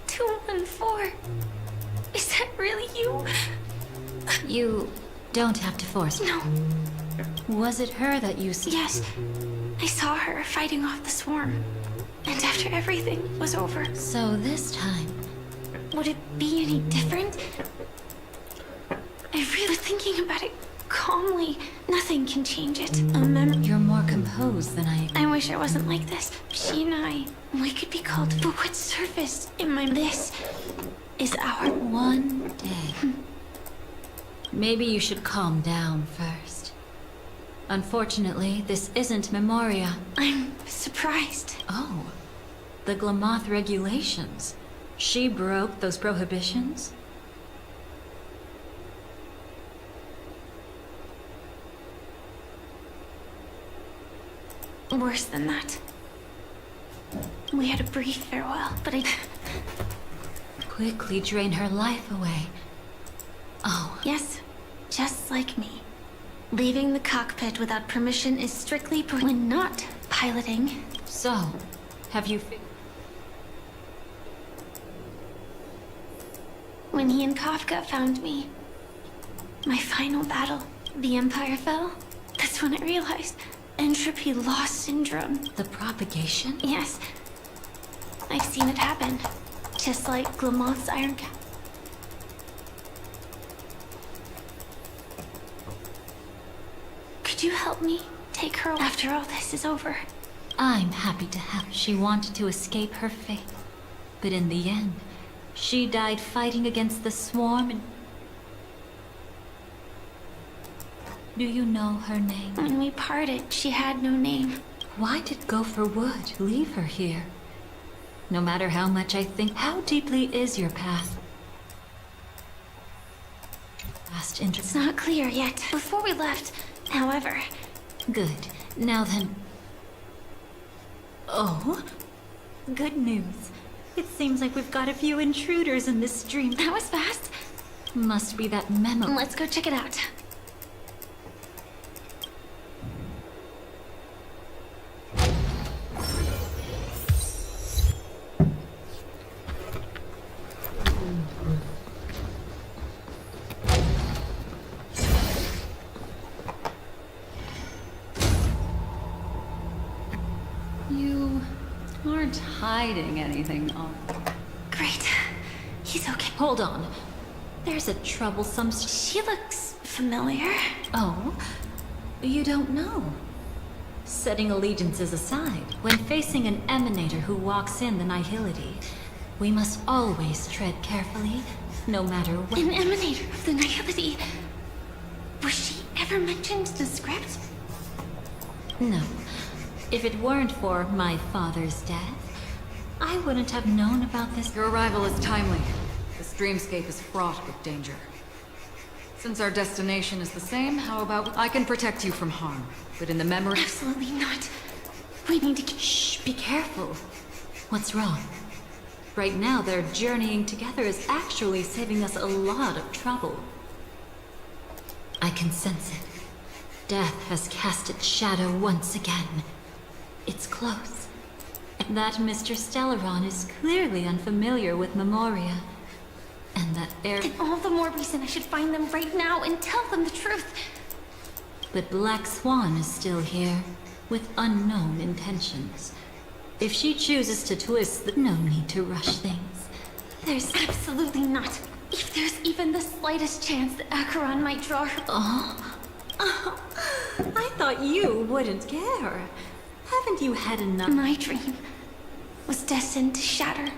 Speaker 8: 214. Is that really you?
Speaker 5: You don't have to force me.
Speaker 8: No.
Speaker 5: Was it her that you...
Speaker 8: Yes. I saw her fighting off the swarm. And after everything was over...
Speaker 5: So this time...
Speaker 8: Would it be any different? I really thinking about it calmly. Nothing can change it.
Speaker 5: You're more composed than
Speaker 8: I wish I wasn't like this. She and we could be called... But what surfaced in my... This is our...
Speaker 5: One day. Maybe you should calm down first. Unfortunately, this isn't Memoria.
Speaker 8: I'm surprised.
Speaker 5: Oh, the Glamoth regulations. She broke those prohibitions?
Speaker 8: Worse than that. We had a brief farewell, but I...
Speaker 5: Quickly drain her life away. Oh.
Speaker 8: Yes, just like me. Leaving the cockpit without permission is strictly when not piloting.
Speaker 5: So, have you...
Speaker 8: When he and Kafka found me, my final battle, the Empire fell, that's when I realized entropy loss syndrome.
Speaker 5: The propagation?
Speaker 8: Yes. I've seen it happen. Just like Glamoth's iron cap. Could you help me take her after all this is over?
Speaker 5: I'm happy to help. She wanted to escape her fate. But in the end, she died fighting against the swarm and... Do you know her name?
Speaker 8: When we parted, she had no name.
Speaker 5: Why did Gopher Wood leave her here? No matter how much I think, how deeply is your path?
Speaker 8: It's not clear yet. Before we left, however...
Speaker 5: Good. Now then... Oh? Good news. It seems like we've got a few intruders in this stream.
Speaker 8: That was fast.
Speaker 5: Must be that memo.
Speaker 8: Let's go check it out.
Speaker 5: You aren't hiding anything on...
Speaker 8: Great. He's okay.
Speaker 5: Hold on. There's a troublesome...
Speaker 8: She looks familiar.
Speaker 5: Oh? You don't know? Setting allegiances aside, when facing an emanator who walks in the nihility, we must always tread carefully, no matter what...
Speaker 8: An emanator of the nihility? Was she ever mentioned in the script?
Speaker 5: No. If it weren't for my father's death, I wouldn't have known about this.
Speaker 20: Your arrival is timely. This dreamscape is fraught with danger. Since our destination is the same, how about I can protect you from harm, but in the memory...
Speaker 8: Absolutely not. We need to...
Speaker 5: Shh, be careful. What's wrong? Right now, their journeying together is actually saving us a lot of trouble. I can sense it. Death has cast its shadow once again. It's close. That Mr. Stellaron is clearly unfamiliar with Memoria. And that air...
Speaker 8: Then all the more reason I should find them right now and tell them the truth.
Speaker 5: But Black Swan is still here, with unknown intentions. If she chooses to twist the... No need to rush things.
Speaker 8: There's absolutely not. If there's even the slightest chance that Acheron might draw her...
Speaker 5: Oh, I thought you wouldn't care. Haven't you had enough?
Speaker 8: My dream was destined to shatter.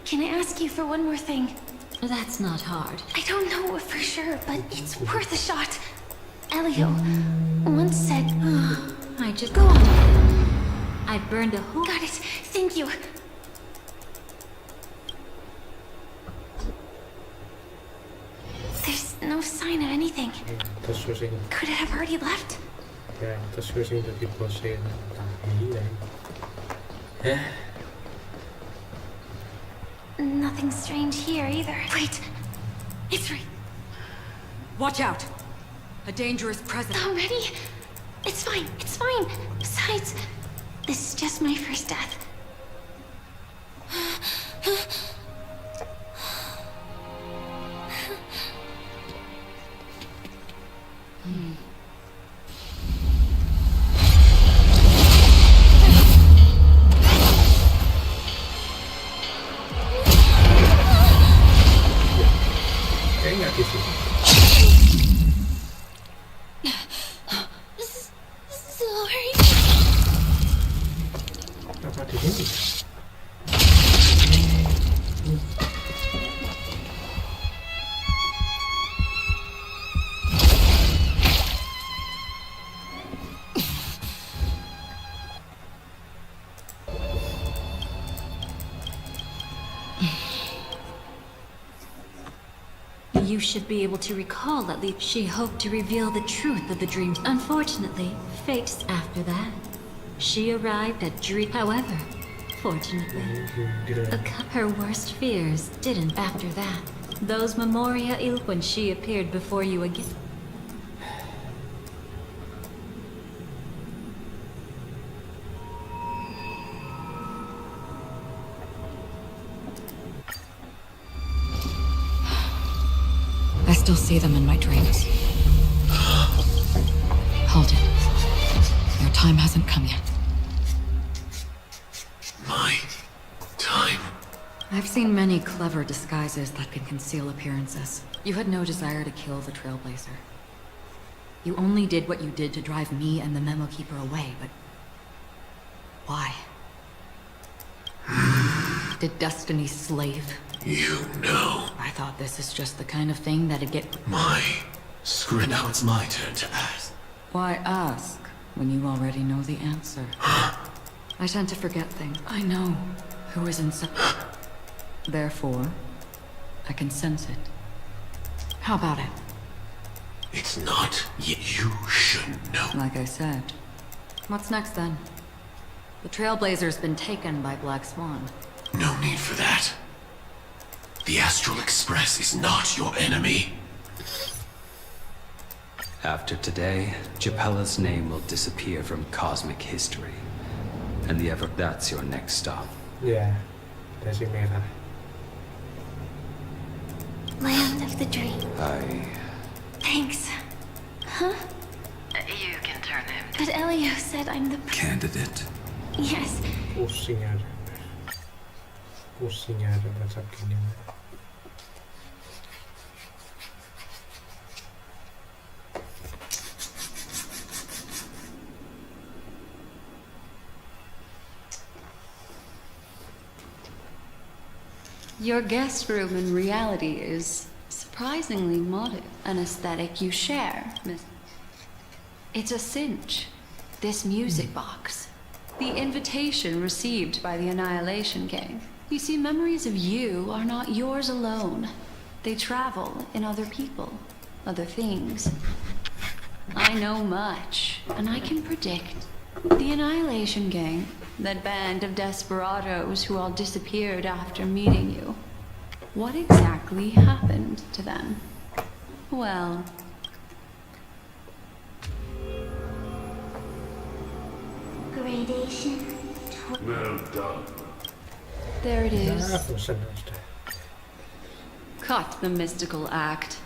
Speaker 8: Can I ask you for one more thing?
Speaker 5: That's not hard.
Speaker 8: I don't know for sure, but it's worth a shot. Elio once said...
Speaker 5: I just... Go on. I burned a hole...
Speaker 8: Got it. Thank you. anything.
Speaker 21: Terus sing
Speaker 8: Could it have already left?
Speaker 21: ya terus sing dadi bose tahi ya.
Speaker 8: Nothing strange here either. Wait, it's right.
Speaker 20: Watch out! A dangerous presence.
Speaker 8: Already? It's fine, it's fine. Besides, this is just my first death.
Speaker 21: Kayaknya nggak di sini.
Speaker 8: Sorry.
Speaker 21: Apa di sini?
Speaker 5: You should be able to recall at least. She hoped to reveal the truth of the dreams. Unfortunately, fate's after that. She arrived at dream. However, fortunately, her worst fears didn't after that. Those memoria when she appeared before you again.
Speaker 4: I still see them in my dreams. Hold it. Your time hasn't come yet.
Speaker 19: My time?
Speaker 20: I've seen many clever disguises that can conceal appearances. You had no desire to kill the Trailblazer. You only did what you did to drive me and the Memo Keeper away, but... why? Did destiny slave?
Speaker 19: You know.
Speaker 20: I thought this is just the kind of thing that'd get...
Speaker 19: My script. Now it's my turn to ask.
Speaker 20: Why ask when you already know the answer? I tend to forget things. I know who is in some... Therefore, I can sense it. How about it?
Speaker 19: It's not yet. You shouldn't know.
Speaker 20: Like I said. What's next then? The Trailblazer's been taken by Black Swan.
Speaker 19: No need for that. The Astral Express is not your enemy.
Speaker 22: After today, Japella's name will disappear from cosmic history. And that's your next stop.
Speaker 21: Ya, dasi merah.
Speaker 8: Land of the dream. Thanks. Huh?
Speaker 15: You can turn him.
Speaker 8: But Elio said I'm the...
Speaker 22: Candidate.
Speaker 8: Yes.
Speaker 21: Pusing ada. Pusing ada baca gini.
Speaker 23: Your guest room in reality is surprisingly modest. An aesthetic you share, Miss. It's a cinch. This music box. The invitation received by the Annihilation Gang. You see, memories of you are not yours alone. They travel in other people, other things. I know much, and I can predict. The Annihilation Gang, that band of desperados who all disappeared after meeting you. What exactly happened to them? Well...
Speaker 17: Gradation.
Speaker 19: Well done.
Speaker 23: There it is.
Speaker 21: Ya, bosan sudah.
Speaker 23: Cut the mystical act.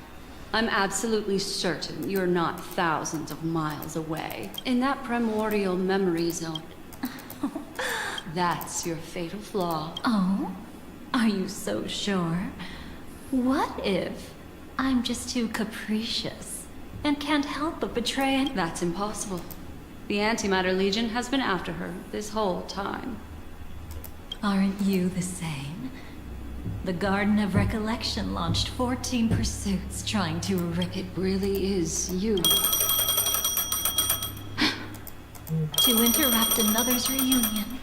Speaker 23: I'm absolutely certain you're not thousands of miles away. In that primordial memory zone. That's your fatal flaw.
Speaker 5: Oh? Are you so sure? What if I'm just too capricious and can't help but betray it?
Speaker 23: That's impossible. The Antimatter Legion has been after her this whole time.
Speaker 5: Aren't you the same? The Garden of Recollection launched 14 pursuits trying to erect.
Speaker 23: It really is you.
Speaker 5: To interrupt another's reunion.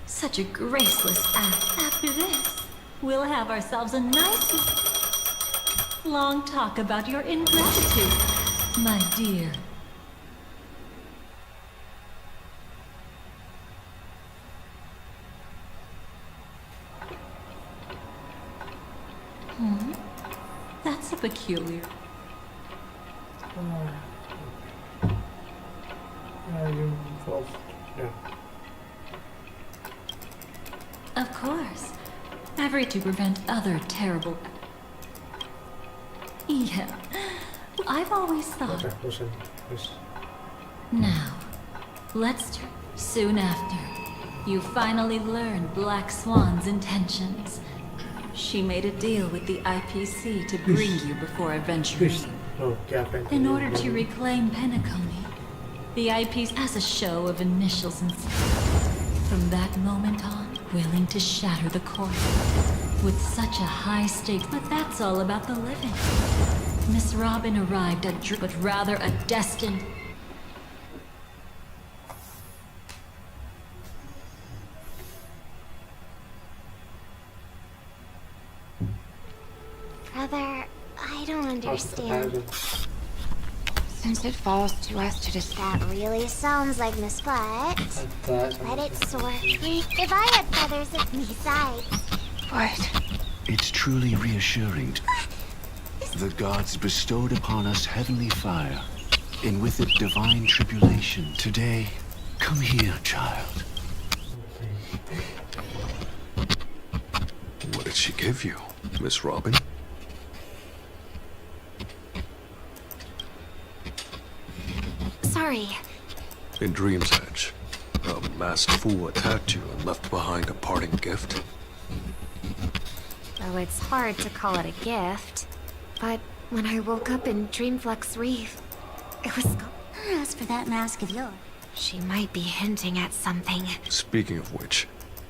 Speaker 5: Such a graceless act. After this, we'll have ourselves a nice... Long talk about your ingratitude, my dear. That's a peculiar.
Speaker 21: You involved. Yeah.
Speaker 5: Of course. To prevent other terrible... Yeah. I've always thought... Now, let's... Soon after, you finally learn Black Swan's intentions. She made a deal with the IPC to bring you before Aventurine. In order to reclaim Penacony, the IPC has a show of initials and... From that moment on, willing to shatter the court. With such a high stake, but that's all about the living. Miss Robin arrived at but rather a destined...
Speaker 8: Brother, I don't understand.
Speaker 11: Since it falls to us to decide.
Speaker 17: That really sounds like Miss Butt. Let it soar. If I had feathers, besides.
Speaker 11: What?
Speaker 19: It's truly reassuring. The gods bestowed upon us heavenly fire, and with it divine tribulation. Today, come here, child.
Speaker 2: What did she give you, Miss Robin?
Speaker 8: Sorry.
Speaker 2: In Dream's Edge, a masked fool attacked you and left behind a parting gift.
Speaker 8: Well, it's hard to call it a gift. But when I woke up in Dreamflux Reef, it was...
Speaker 17: As for that mask of yours...
Speaker 8: She might be hinting at something.
Speaker 2: Speaking of which...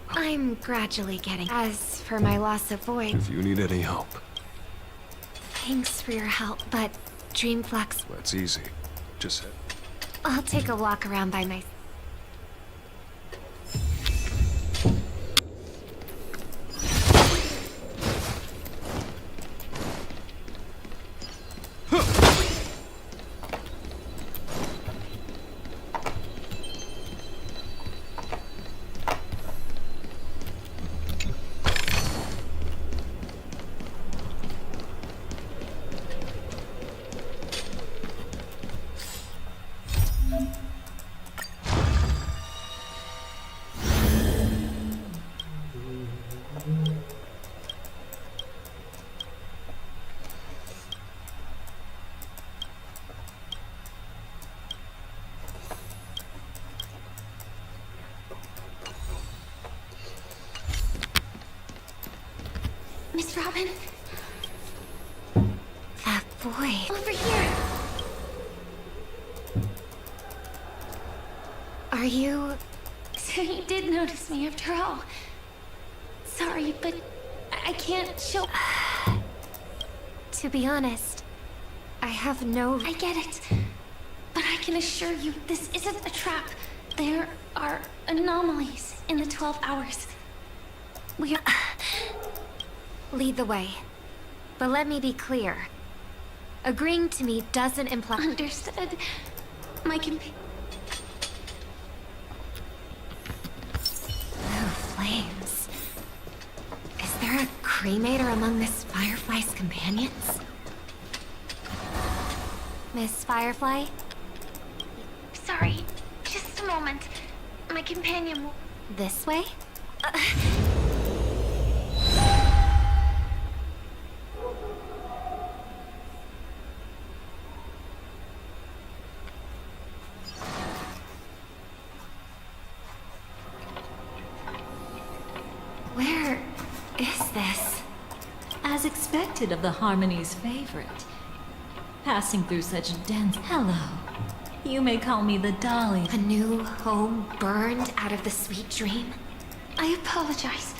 Speaker 8: I'm gradually getting... As for my loss of voice...
Speaker 2: If you need any help...
Speaker 8: Thanks for your help, but Dreamflux...
Speaker 2: That's easy. Just head.
Speaker 8: I'll take a walk around by myself. Miss Robin? That boy. Over here! Are you...
Speaker 11: So you did notice me after all. Sorry, but I can't show...
Speaker 8: To be honest, I have no...
Speaker 11: I get it. But I can assure you, this isn't a trap. There are anomalies in the 12 hours. We are...
Speaker 8: Lead the way. But let me be clear. Agreeing to me doesn't imply...
Speaker 11: Understood. My companion...
Speaker 8: Blue flames. Is there a cremator among Miss Firefly's companions? Miss Firefly?
Speaker 11: Sorry, just a moment. My companion will...
Speaker 8: This way? Where is this?
Speaker 5: As expected of the Harmony's favorite. Passing through such dense... Hello. You may call me the Dolly.
Speaker 8: A new home burned out of the sweet dream?
Speaker 11: I apologize.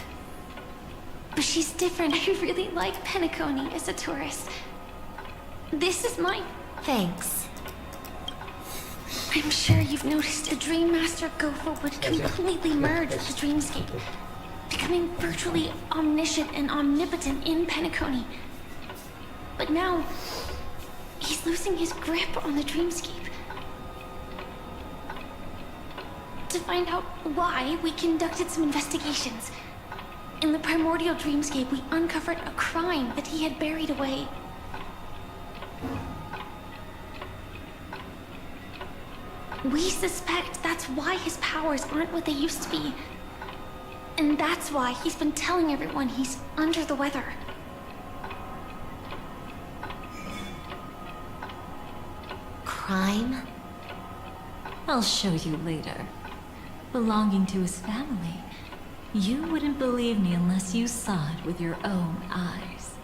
Speaker 11: But she's different. I really like Penacony as a tourist. This is mine.
Speaker 8: Thanks.
Speaker 11: I'm sure you've noticed the Dream Master Gopher would completely merge the dreamscape, becoming virtually omniscient and omnipotent in Penacony. But now, he's losing his grip on the dreamscape. To find out why, we conducted some investigations. In the primordial dreamscape, we uncovered a crime that he had buried away. We suspect that's why his powers aren't what they used to be. And that's why he's been telling everyone he's under the weather.
Speaker 5: Crime? I'll show you later. Belonging to his family. You wouldn't believe me unless you saw it with your own eyes.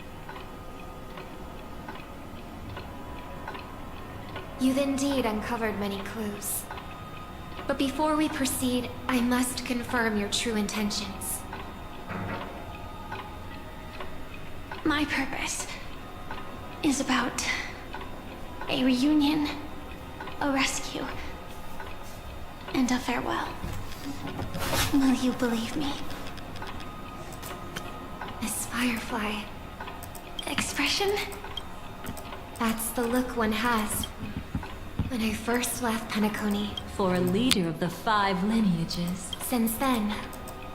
Speaker 6: You've indeed uncovered many clues. But before we proceed, I must confirm your true intentions.
Speaker 11: My purpose is about a reunion, a rescue, and a farewell. Will you believe me?
Speaker 6: Miss Firefly.
Speaker 11: Expression?
Speaker 6: That's the look one has. When I first left Penacony.
Speaker 5: For a leader of the 5 lineages.
Speaker 6: Since then,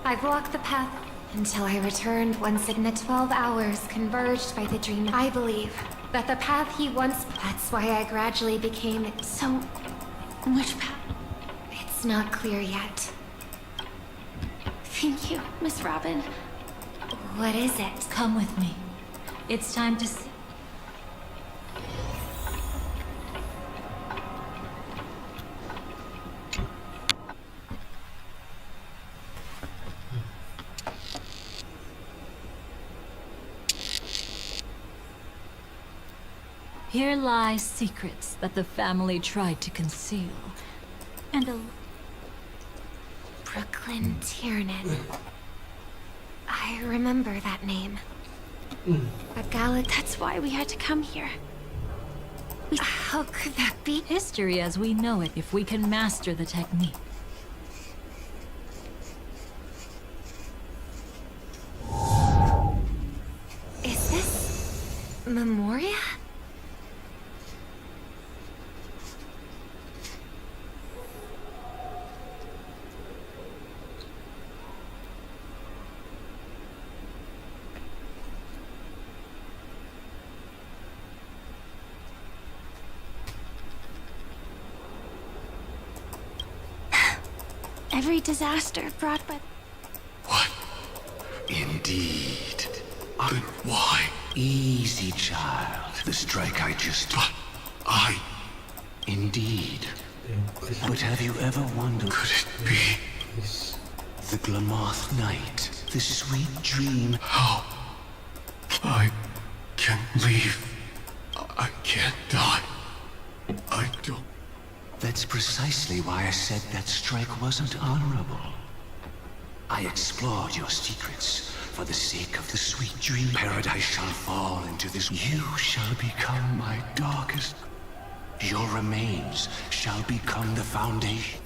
Speaker 6: I've walked the path until I returned once in the 12 hours converged by the dream. I believe that the path he once... That's why I gradually became...
Speaker 11: So, which path?
Speaker 6: It's not clear yet.
Speaker 11: Thank you, Miss Robin.
Speaker 6: What is it?
Speaker 5: Come with me. It's time to see. Here lie secrets that the family tried to conceal. And a...
Speaker 6: Brooklyn Tiernan. I remember that name. A gala...
Speaker 11: That's why we had to come here.
Speaker 6: How could that be?
Speaker 5: History as we know it, if we can master the technique.
Speaker 6: Is this... Memoria?
Speaker 11: Every disaster brought by...
Speaker 19: What? Indeed. Then why? Easy, child. The strike I just... But I... Indeed. But have you ever wondered... Could it be... The Glamoth night? The sweet dream... How... I can leave. I can't die. I don't... That's precisely why I said that strike wasn't honorable. I explored your secrets for the sake of the sweet dream. Paradise shall fall into this. You shall become my darkest. Your remains shall become the foundation.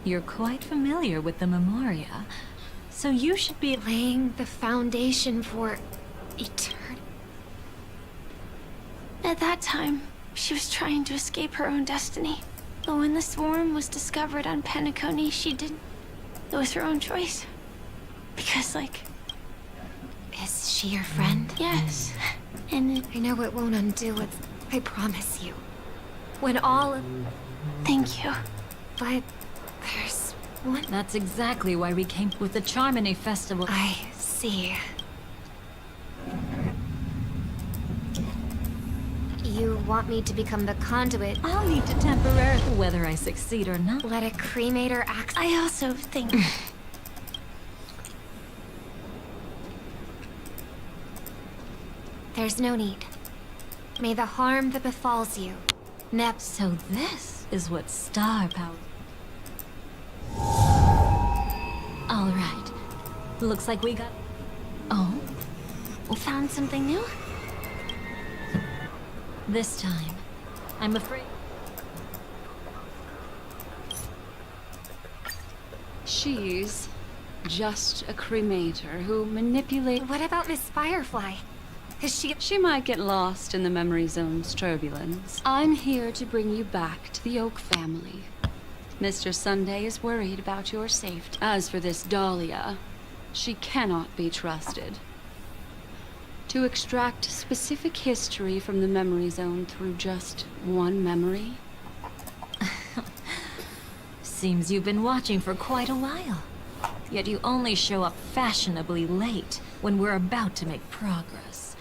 Speaker 5: You're quite familiar with the Memoria, so you should be
Speaker 6: laying the foundation for eternity.
Speaker 11: At that time, she was trying to escape her own destiny. But when the swarm was discovered on Penacony, she didn't. It was her own choice. Because, like...
Speaker 6: Is she your friend?
Speaker 11: Yes. And
Speaker 6: I know it won't undo it. I promise you. When all of...
Speaker 11: Thank you.
Speaker 6: But... There's one...
Speaker 5: That's exactly why we came with the Charmony Festival.
Speaker 6: I see. You want me to become the conduit?
Speaker 5: I'll need to temporarily, whether I succeed or not.
Speaker 6: Let a cremator act...
Speaker 11: I also think...
Speaker 6: There's no need. May the harm that befalls you...
Speaker 5: So this is what star power... All right. Looks like we got... Oh?
Speaker 11: Found something new?
Speaker 5: This time, I'm afraid...
Speaker 23: She's just a cremator who manipulates...
Speaker 6: What about Miss Firefly? Is she...
Speaker 23: She might get lost in the memory zone's turbulence. I'm here to bring you back to the Oak family. Mr. Sunday is worried about your safety. As for this Dahlia, she cannot be trusted. To extract specific history from the memory zone through just one memory?
Speaker 5: Seems you've been watching for quite a while. Yet you only show up fashionably late when we're about to make progress.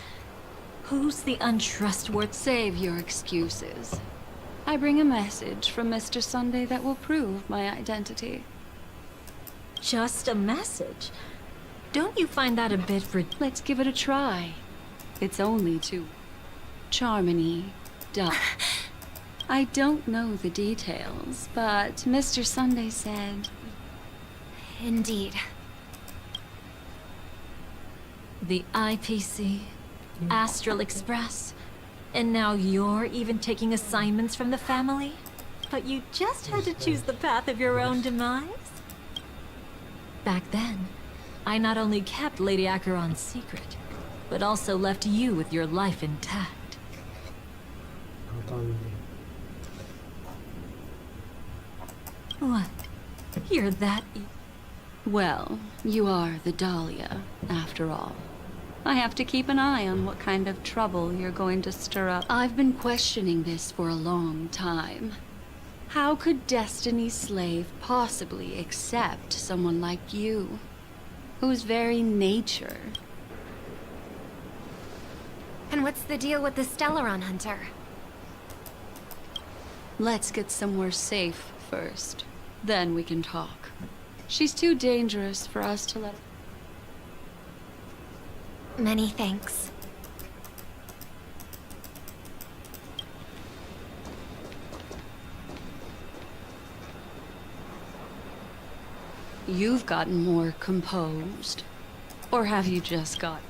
Speaker 5: Who's the untrustworthy?
Speaker 23: Save your excuses. I bring a message from Mr. Sunday that will prove my identity.
Speaker 5: Just a message? Don't you find that a bit
Speaker 23: Let's give it a try. It's only to Charmony Duck. I don't know the details, but Mr. Sunday said...
Speaker 6: Indeed.
Speaker 5: The IPC, Astral Express, and now you're even taking assignments from the family? But you just had to choose the path of your own demise? Back then, I not only kept Lady Acheron's secret, but also left you with your life intact. What? You're that...
Speaker 23: Well, you are the Dahlia, after all. I have to keep an eye on what kind of trouble you're going to stir up. I've been questioning this for a long time. How could Destiny's slave possibly accept someone like you, whose very nature...
Speaker 6: And what's the deal with the Stellaron Hunter?
Speaker 23: Let's get somewhere safe first. Then we can talk. She's too dangerous for us to let...
Speaker 6: Many thanks.
Speaker 23: You've gotten more composed. Or have you just gotten...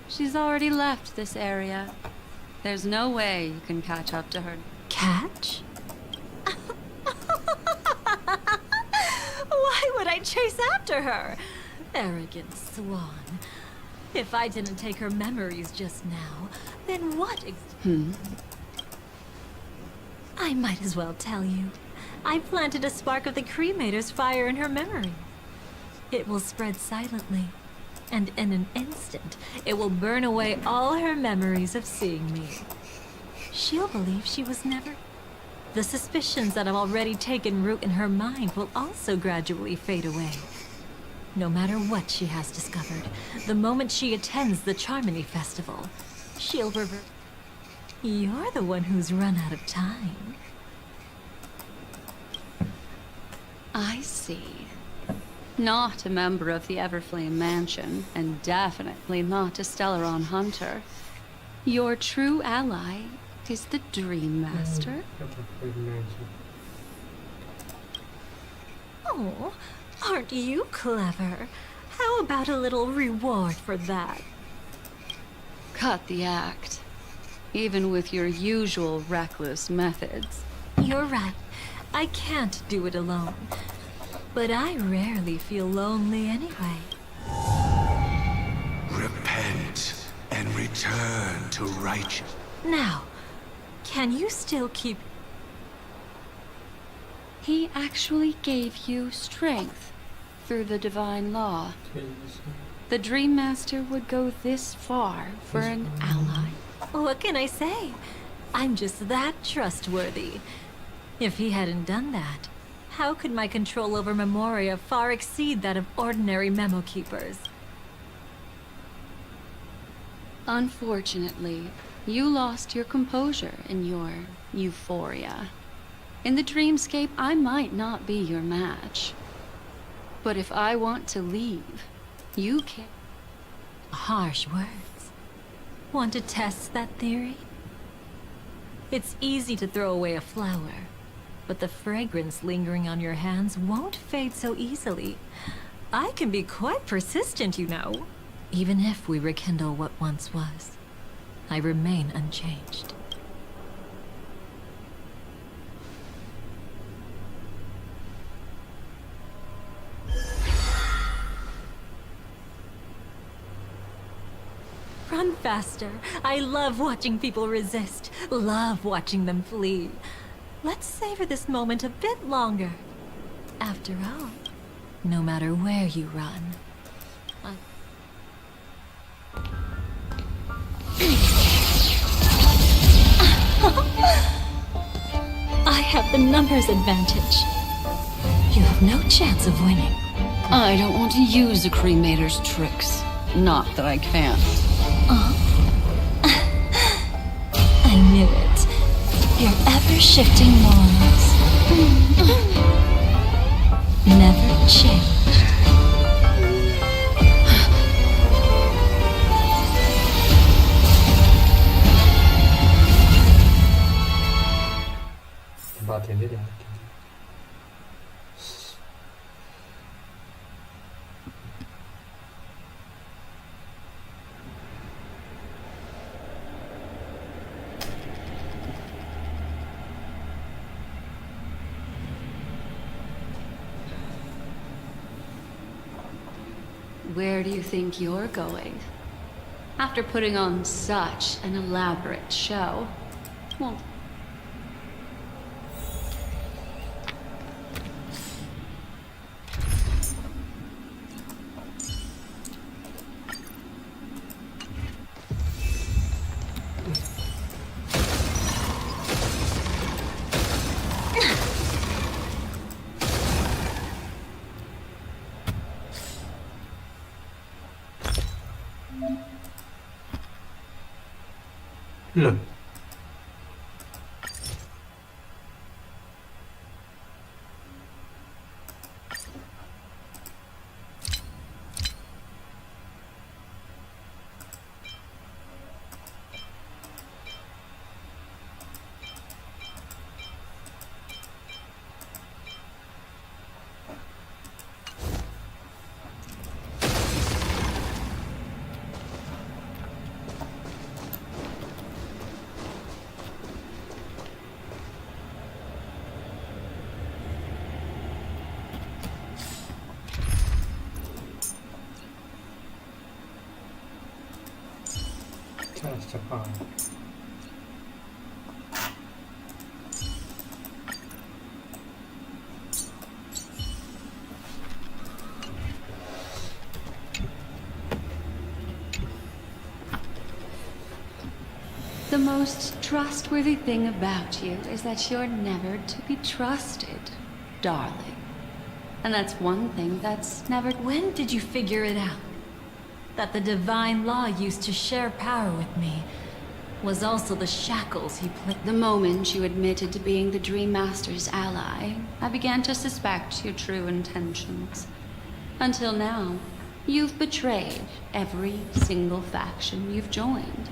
Speaker 23: She's already left this area. There's no way you can catch up to her.
Speaker 5: Catch? Why would I chase after her? Arrogant swan. If I didn't take her memories just now, then what I might as well tell you. I planted a spark of the cremator's fire in her memory. It will spread silently, and in an instant, it will burn away all her memories of seeing me. She'll believe she was never... The suspicions that have already taken root in her mind will also gradually fade away. No matter what she has discovered, the moment she attends the Charmony Festival, she'll revert. You're the one who's run out of time.
Speaker 23: I see. Not a member of the Everflame Mansion, and definitely not a Stellaron Hunter. Your true ally is the Dream Master.
Speaker 5: Oh, aren't you clever? How about a little reward for that?
Speaker 23: Cut the act. Even with your usual reckless methods.
Speaker 5: You're right. I can't do it alone. But I rarely feel lonely anyway.
Speaker 19: Repent and return to righteousness.
Speaker 5: Now, can you still keep...
Speaker 23: He actually gave you strength through the divine law. The Dream Master would go this far for an ally.
Speaker 5: What can I say? I'm just that trustworthy. If he hadn't done that, how could my control over Memoria far exceed that of ordinary memo keepers?
Speaker 23: Unfortunately, you lost your composure in your euphoria. In the dreamscape, I might not be your match. But if I want to leave, you can't.
Speaker 5: Harsh words. Want to test that theory? It's easy to throw away a flower, but the fragrance lingering on your hands won't fade so easily. I can be quite persistent, you know. Even if we rekindle what once was, I remain unchanged. Run faster. I love watching people resist. Love watching them flee. Let's savor this moment a bit longer. After all, no matter where you run. I have the numbers advantage. You have no chance of winning.
Speaker 7: I don't want to use a cremator's tricks. Not that I can't.
Speaker 5: I knew it. Your ever-shifting morals. Never change.
Speaker 21: Batin dia dah.
Speaker 23: Where do you think you're going? After putting on such an elaborate show. Well,
Speaker 21: Loh. Cepat.
Speaker 23: the most trustworthy thing about you is that you're never to be trusted, darling. And that's one thing that's never...
Speaker 5: When did you figure it out? That the divine law used to share power with me was also the shackles he put...
Speaker 23: The moment you admitted to being the Dream Master's ally, I began to suspect your true intentions. Until now, you've betrayed every single faction you've joined.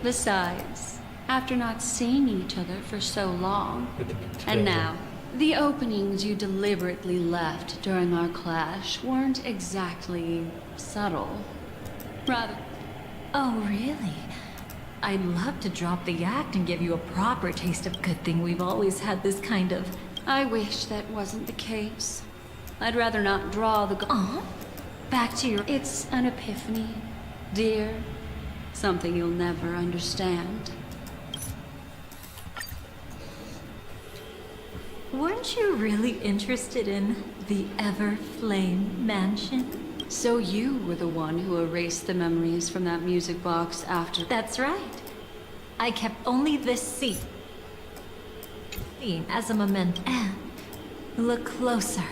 Speaker 23: Besides, after not seeing each other for so long, and now, the openings you deliberately left during our clash weren't exactly subtle. Rather...
Speaker 5: Oh, really? I'd love to drop the act and give you a proper taste of good thing we've always had this kind of...
Speaker 23: I wish that wasn't the case. I'd rather not draw the...
Speaker 5: Back to your...
Speaker 23: It's an epiphany, dear. Something you'll never understand.
Speaker 5: Weren't you really interested in the Everflame Mansion?
Speaker 23: So you were the one who erased the memories from that music box after...
Speaker 5: That's right. I kept only this seat as a memento. And look closer.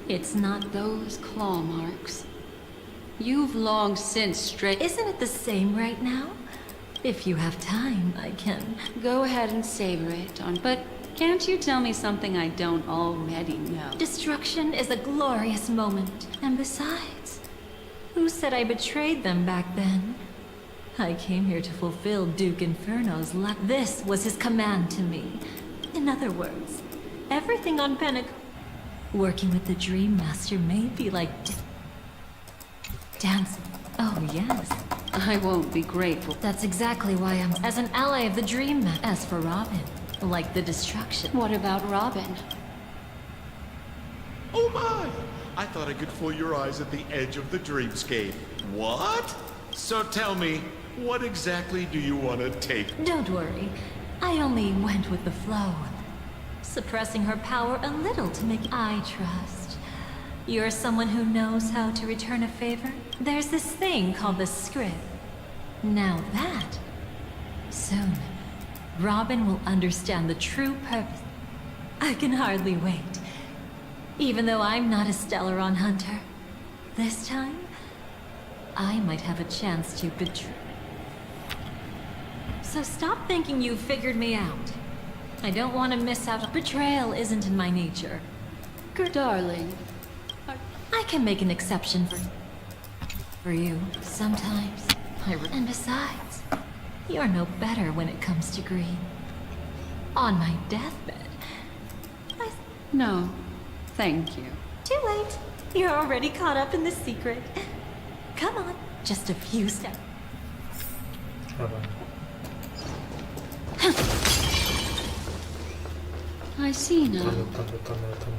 Speaker 5: It's not
Speaker 23: those claw marks. You've long since strayed...
Speaker 5: Isn't it the same right now? If you have time, I can...
Speaker 23: Go ahead and savor it, but can't you tell me something I don't already know?
Speaker 5: Destruction is a glorious moment. And besides, who said I betrayed them back then? I came here to fulfill Duke Inferno's This was his command to me. In other words, everything on Pentecost... Working with the Dream Master may be like... Dancing. Oh, yes.
Speaker 23: I won't be grateful.
Speaker 5: That's exactly why I'm as an ally of the Dream Master. As for Robin, like the destruction.
Speaker 23: What about Robin?
Speaker 10: Oh my! I thought I could fool your eyes at the edge of the dreamscape. What? So tell me, What exactly do you want to take?
Speaker 5: Don't worry. I only went with the flow. Suppressing her power a little to make I trust. You're someone who knows how to return a favor? There's this thing called the script. Now that... Soon, Robin will understand the true purpose. I can hardly wait. Even though I'm not a Stellaron hunter, this time, I might have a chance to betray. So stop thinking you figured me out. I don't want to miss out. Betrayal isn't in my nature.
Speaker 23: Darling.
Speaker 5: I can make an exception for you sometimes. And besides, you're no better when it comes to greed. On my deathbed,
Speaker 23: No, thank you.
Speaker 5: Too late. You're already caught up in the secret. Come on, just a few steps.
Speaker 23: I see now.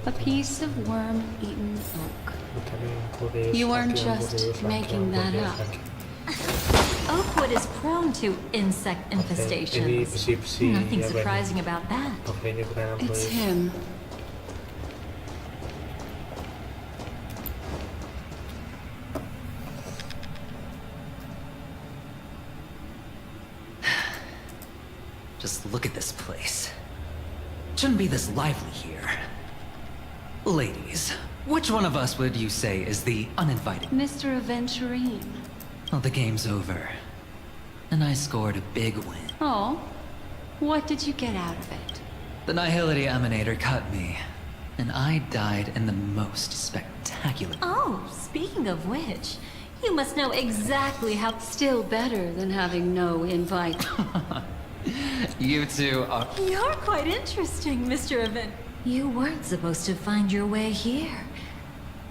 Speaker 23: A piece of worm-eaten oak. You weren't just making that up.
Speaker 5: Oakwood is prone to insect infestations. Nothing surprising about that.
Speaker 23: It's him.
Speaker 12: Just look at this place. Shouldn't be this lively here. Ladies, which one of us would you say is the uninvited?
Speaker 23: Mr. Aventurine.
Speaker 12: Well, the game's over. And I scored a big win.
Speaker 23: Oh, what did you get out of it?
Speaker 12: The Nihility Emanator cut me, and I died in the most spectacular...
Speaker 5: Oh, speaking of which, you must know exactly how...
Speaker 23: Still better than having no invite.
Speaker 12: You two are...
Speaker 5: You're quite interesting, Mr. Event. You weren't supposed to find your way here.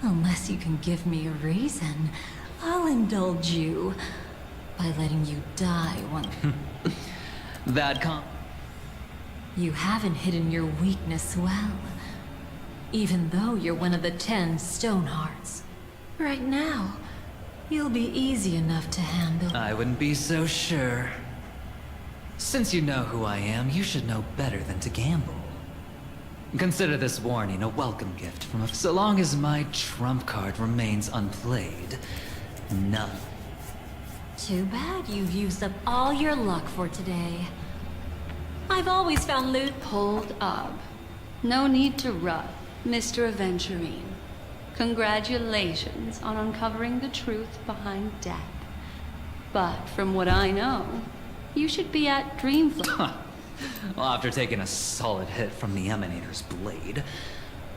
Speaker 5: Unless you can give me a reason, I'll indulge you by letting you die one... You haven't hidden your weakness well. Even though you're one of the 10 Stonehearts. Right now, you'll be easy enough to handle.
Speaker 12: I wouldn't be so sure. Since you know who I am, you should know better than to gamble. Consider this warning a welcome gift from a... So long as my trump card remains unplayed, none.
Speaker 5: Too bad you've used up all your luck for today. I've always found loot...
Speaker 23: Hold up. No need to rush, Mr. Aventurine. Congratulations on uncovering the truth behind death. But from what I know, you should be at Dreamflame.
Speaker 12: Well, after taking a solid hit from the Emanator's blade,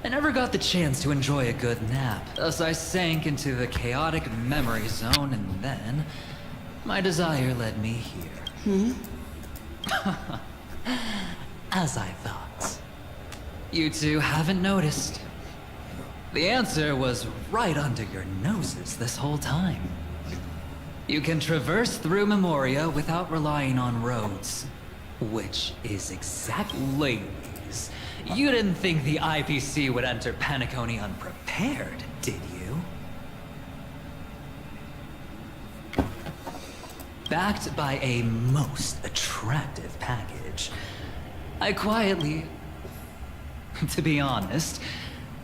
Speaker 12: I never got the chance to enjoy a good nap. Thus I sank into the chaotic memory zone, and then my desire led me here. As I thought. You two haven't noticed. The answer was right under your noses this whole time. You can traverse through Memoria without relying on roads. Which is exactly... Ladies, you didn't think the IPC would enter Penacony unprepared, did you? Backed by a most attractive package, I quietly... To be honest,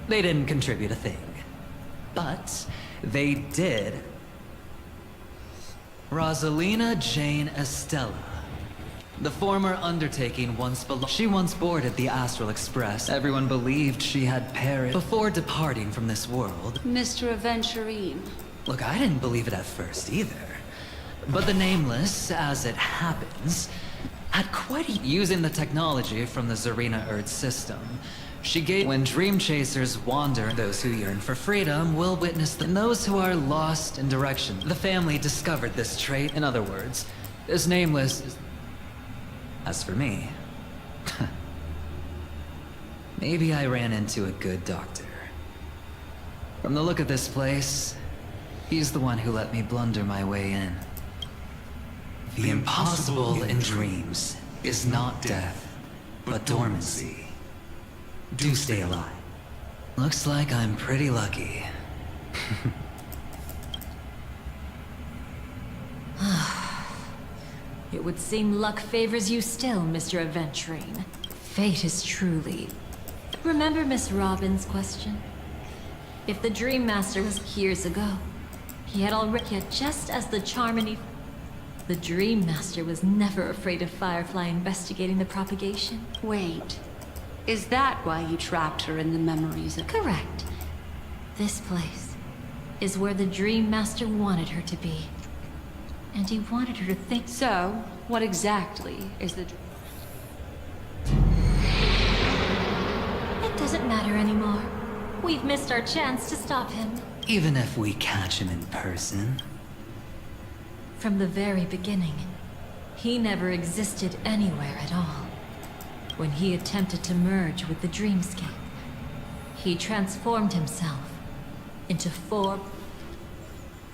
Speaker 12: they didn't contribute a thing. But they did... Rosalina Jane Estella. The former undertaking she once boarded the Astral Express. Everyone believed she had perished before departing from this world.
Speaker 23: Mr. Aventurine.
Speaker 12: Look, I didn't believe it at first either. But the Nameless, as it happens, had quite using the technology from the Zarina Earth system. She gave... When dream chasers wander, those who yearn for freedom will witness them. And those who are lost in direction. The family discovered this trait. In other words, this Nameless is... As for me... maybe I ran into a good doctor. From the look of this place, he's the one who let me blunder my way in. The impossible in dreams is not death, but dormancy. Do stay alive. Looks like I'm pretty lucky.
Speaker 5: It would seem luck favors you still, Mr. Aventurine. Fate is truly... Remember Miss Robin's question? If the Dream Master was years ago, he had already... Yet just as the Charmony... The Dream Master was never afraid of Firefly investigating the propagation.
Speaker 23: Wait. Is that why you trapped her in the memories of...
Speaker 5: Correct. This place is where the Dream Master wanted her to be. And he wanted her to think...
Speaker 23: So, what exactly is the...
Speaker 5: It doesn't matter anymore. We've missed our chance to stop him.
Speaker 12: Even if we catch him in person.
Speaker 5: From the very beginning, he never existed anywhere at all. When he attempted to merge with the dreamscape, he transformed himself into four...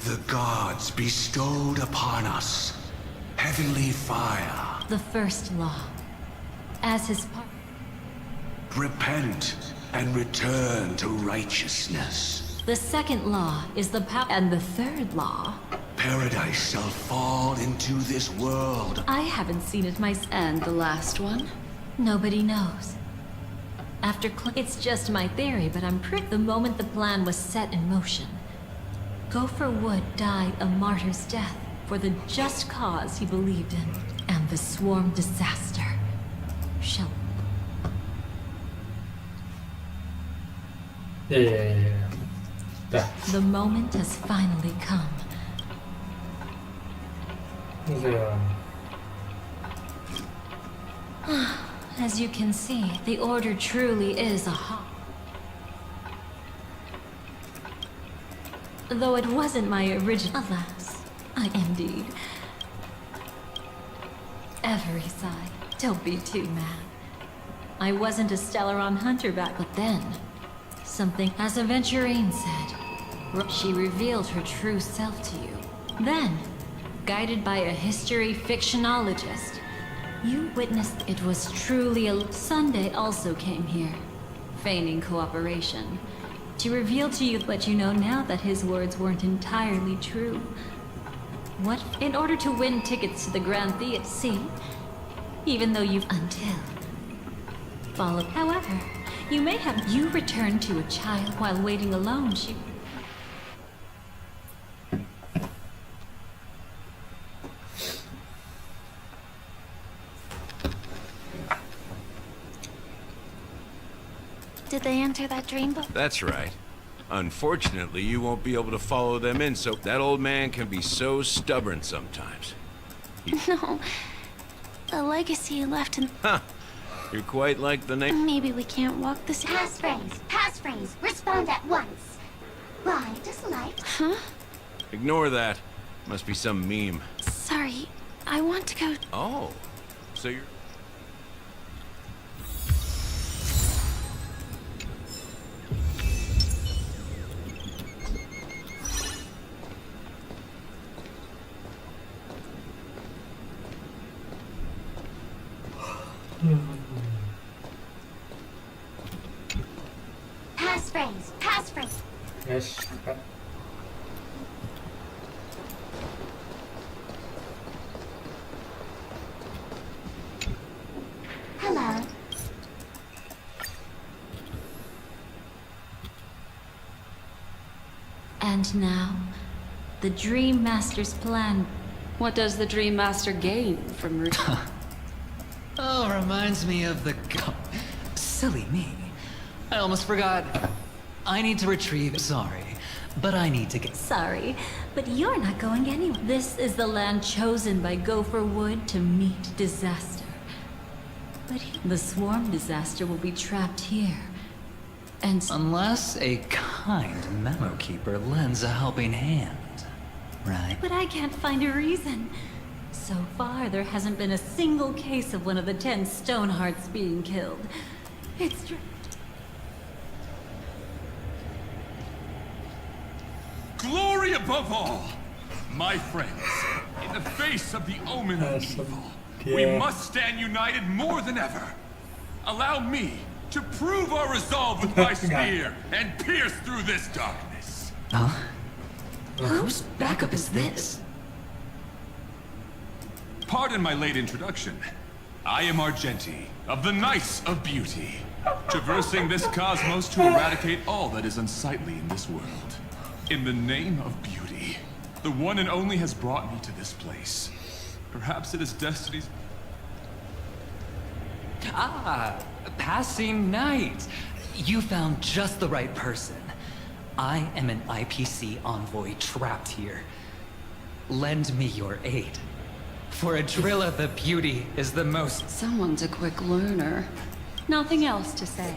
Speaker 19: The gods bestowed upon us heavenly fire.
Speaker 5: The first law, as his part...
Speaker 19: Repent and return to righteousness.
Speaker 5: The second law is the power... And the third law...
Speaker 19: Paradise shall fall into this world.
Speaker 5: I haven't seen it myself.
Speaker 23: And the last one?
Speaker 5: Nobody knows. It's just my theory, but I'm pretty... The moment the plan was set in motion, Gopher Wood died a martyr's death for the just cause he believed in. And the swarm disaster shall... The moment has finally come. As you can see, the Order truly is a Though it wasn't my original... Alas, I indeed. Every sigh. Don't be too mad. I wasn't a Stellaron hunter back, but then... Something, as Aventurine said, she revealed her true self to you. Then, guided by a history fictionologist, you witnessed it was truly a... Sunday also came here, feigning cooperation, to reveal to you what you know now, that his words weren't entirely true. What? In order to win tickets to the Grand Theater, see? Even though you've... Until... Follow... However, you may have... You returned to a child while waiting alone, she...
Speaker 11: Did they enter that dream book?
Speaker 10: That's right. Unfortunately, you won't be able to follow them in, so that old man can be so stubborn sometimes.
Speaker 11: No. A legacy left in...
Speaker 10: Huh. You're quite like the name...
Speaker 11: Maybe we can't walk this...
Speaker 17: Passphrase. Passphrase. Respond at once. Why does light...
Speaker 11: Huh?
Speaker 10: Ignore that. Must be some meme.
Speaker 11: Sorry. I want to go...
Speaker 10: Oh. So you're...
Speaker 17: Passphrase. Passphrase.
Speaker 21: Yes.
Speaker 17: Hello.
Speaker 5: And now, the Dream Master's plan...
Speaker 23: What does the Dream Master gain from...
Speaker 12: Oh, reminds me of the... Silly me. I almost forgot. I need to retrieve... Sorry, but I need to get...
Speaker 5: Sorry, but you're not going anywhere. This is the land chosen by Gopher Wood to meet disaster. But the swarm disaster will be trapped here. And...
Speaker 12: Unless a kind memo keeper lends a helping hand, right?
Speaker 5: But I can't find a reason. So far, there hasn't been a single case of one of the 10 Stonehearts being killed. It's true.
Speaker 3: Glory above all! My friends, in the face of the omen of evil, we must stand united more than ever. Allow me to prove our resolve with my spear and pierce through this darkness.
Speaker 12: Huh? Whose backup is this?
Speaker 3: Pardon my late introduction. I am Argenti, of the Knights of Beauty, traversing this cosmos to eradicate all that is unsightly in this world. In the name of beauty, the one and only has brought me to this place. Perhaps it is destiny's...
Speaker 9: Ah, passing knight. You found just the right person. I am an IPC envoy trapped here. Lend me your aid. For Adrilla, the beauty is the most...
Speaker 23: Someone's a quick learner. Nothing else to say.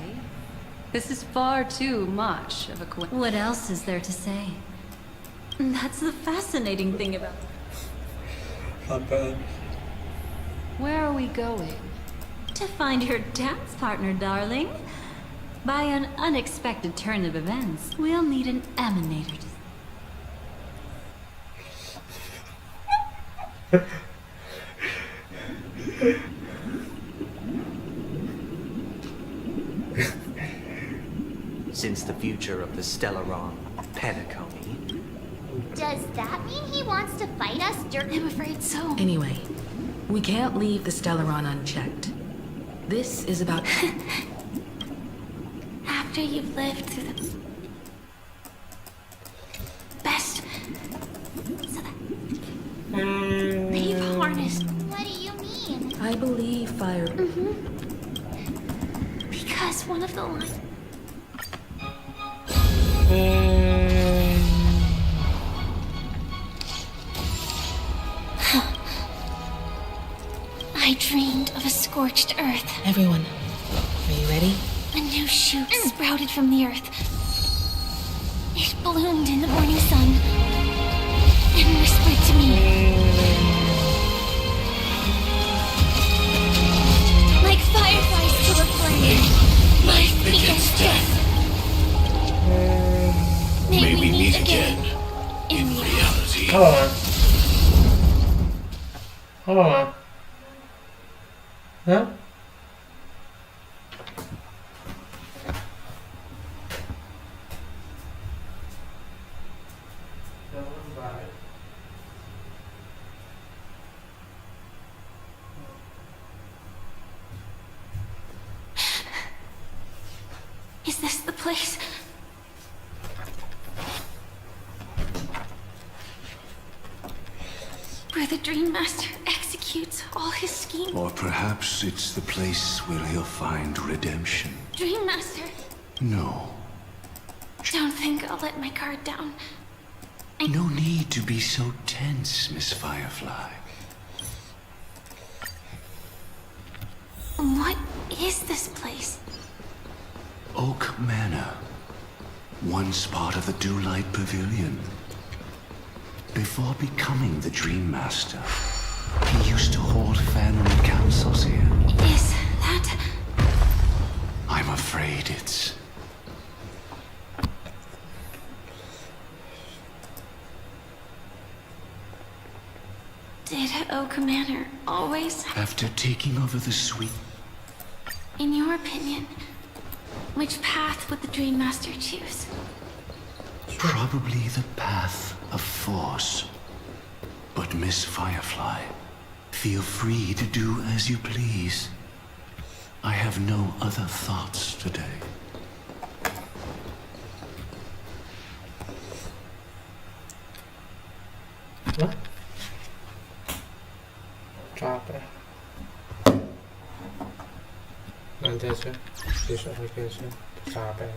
Speaker 23: This is far too much of a
Speaker 5: What else is there to say? That's the fascinating thing about...
Speaker 23: Where are we going?
Speaker 5: To find your dance partner, darling. By an unexpected turn of events, we'll need an emanator to...
Speaker 12: Since the future of the Stellaron, Penacony.
Speaker 17: Does that mean he wants to fight us during...
Speaker 8: I'm afraid so.
Speaker 20: Anyway, we can't leave the Stellaron unchecked. This is about...
Speaker 8: After you've lived through the best, so that they've harnessed.
Speaker 17: What do you mean?
Speaker 20: I believe fire...
Speaker 8: Because one of the lines. I dreamed of a scorched earth.
Speaker 20: Everyone, are you ready?
Speaker 8: A new shoot sprouted from the earth. It bloomed in the morning sun and whispered to me. Like fireflies to a flame, life begets death. May we meet again in reality.
Speaker 21: Hold on. Hold on. Huh?
Speaker 8: Is this the place? Where the Dream Master executes all his schemes?
Speaker 19: Or perhaps it's the place where he'll find redemption.
Speaker 8: Dream Master,
Speaker 19: No.
Speaker 8: don't think I'll let my guard down.
Speaker 19: No need to be so tense, Miss Firefly.
Speaker 8: What is this place?
Speaker 19: Oak Manor. Once part of the Dewlight Pavilion. Before becoming the Dream Master, he used to hold family councils here.
Speaker 8: Is that...
Speaker 19: I'm afraid it's...
Speaker 8: Did Oak Manor always...
Speaker 19: After taking over the suite...
Speaker 8: In your opinion, which path would the Dream Master choose?
Speaker 19: Probably the path of force. But Miss Firefly, feel free to do as you please. I have no other thoughts today.
Speaker 21: What? Capek. Nanti aja. Besok lagi aja. Capek.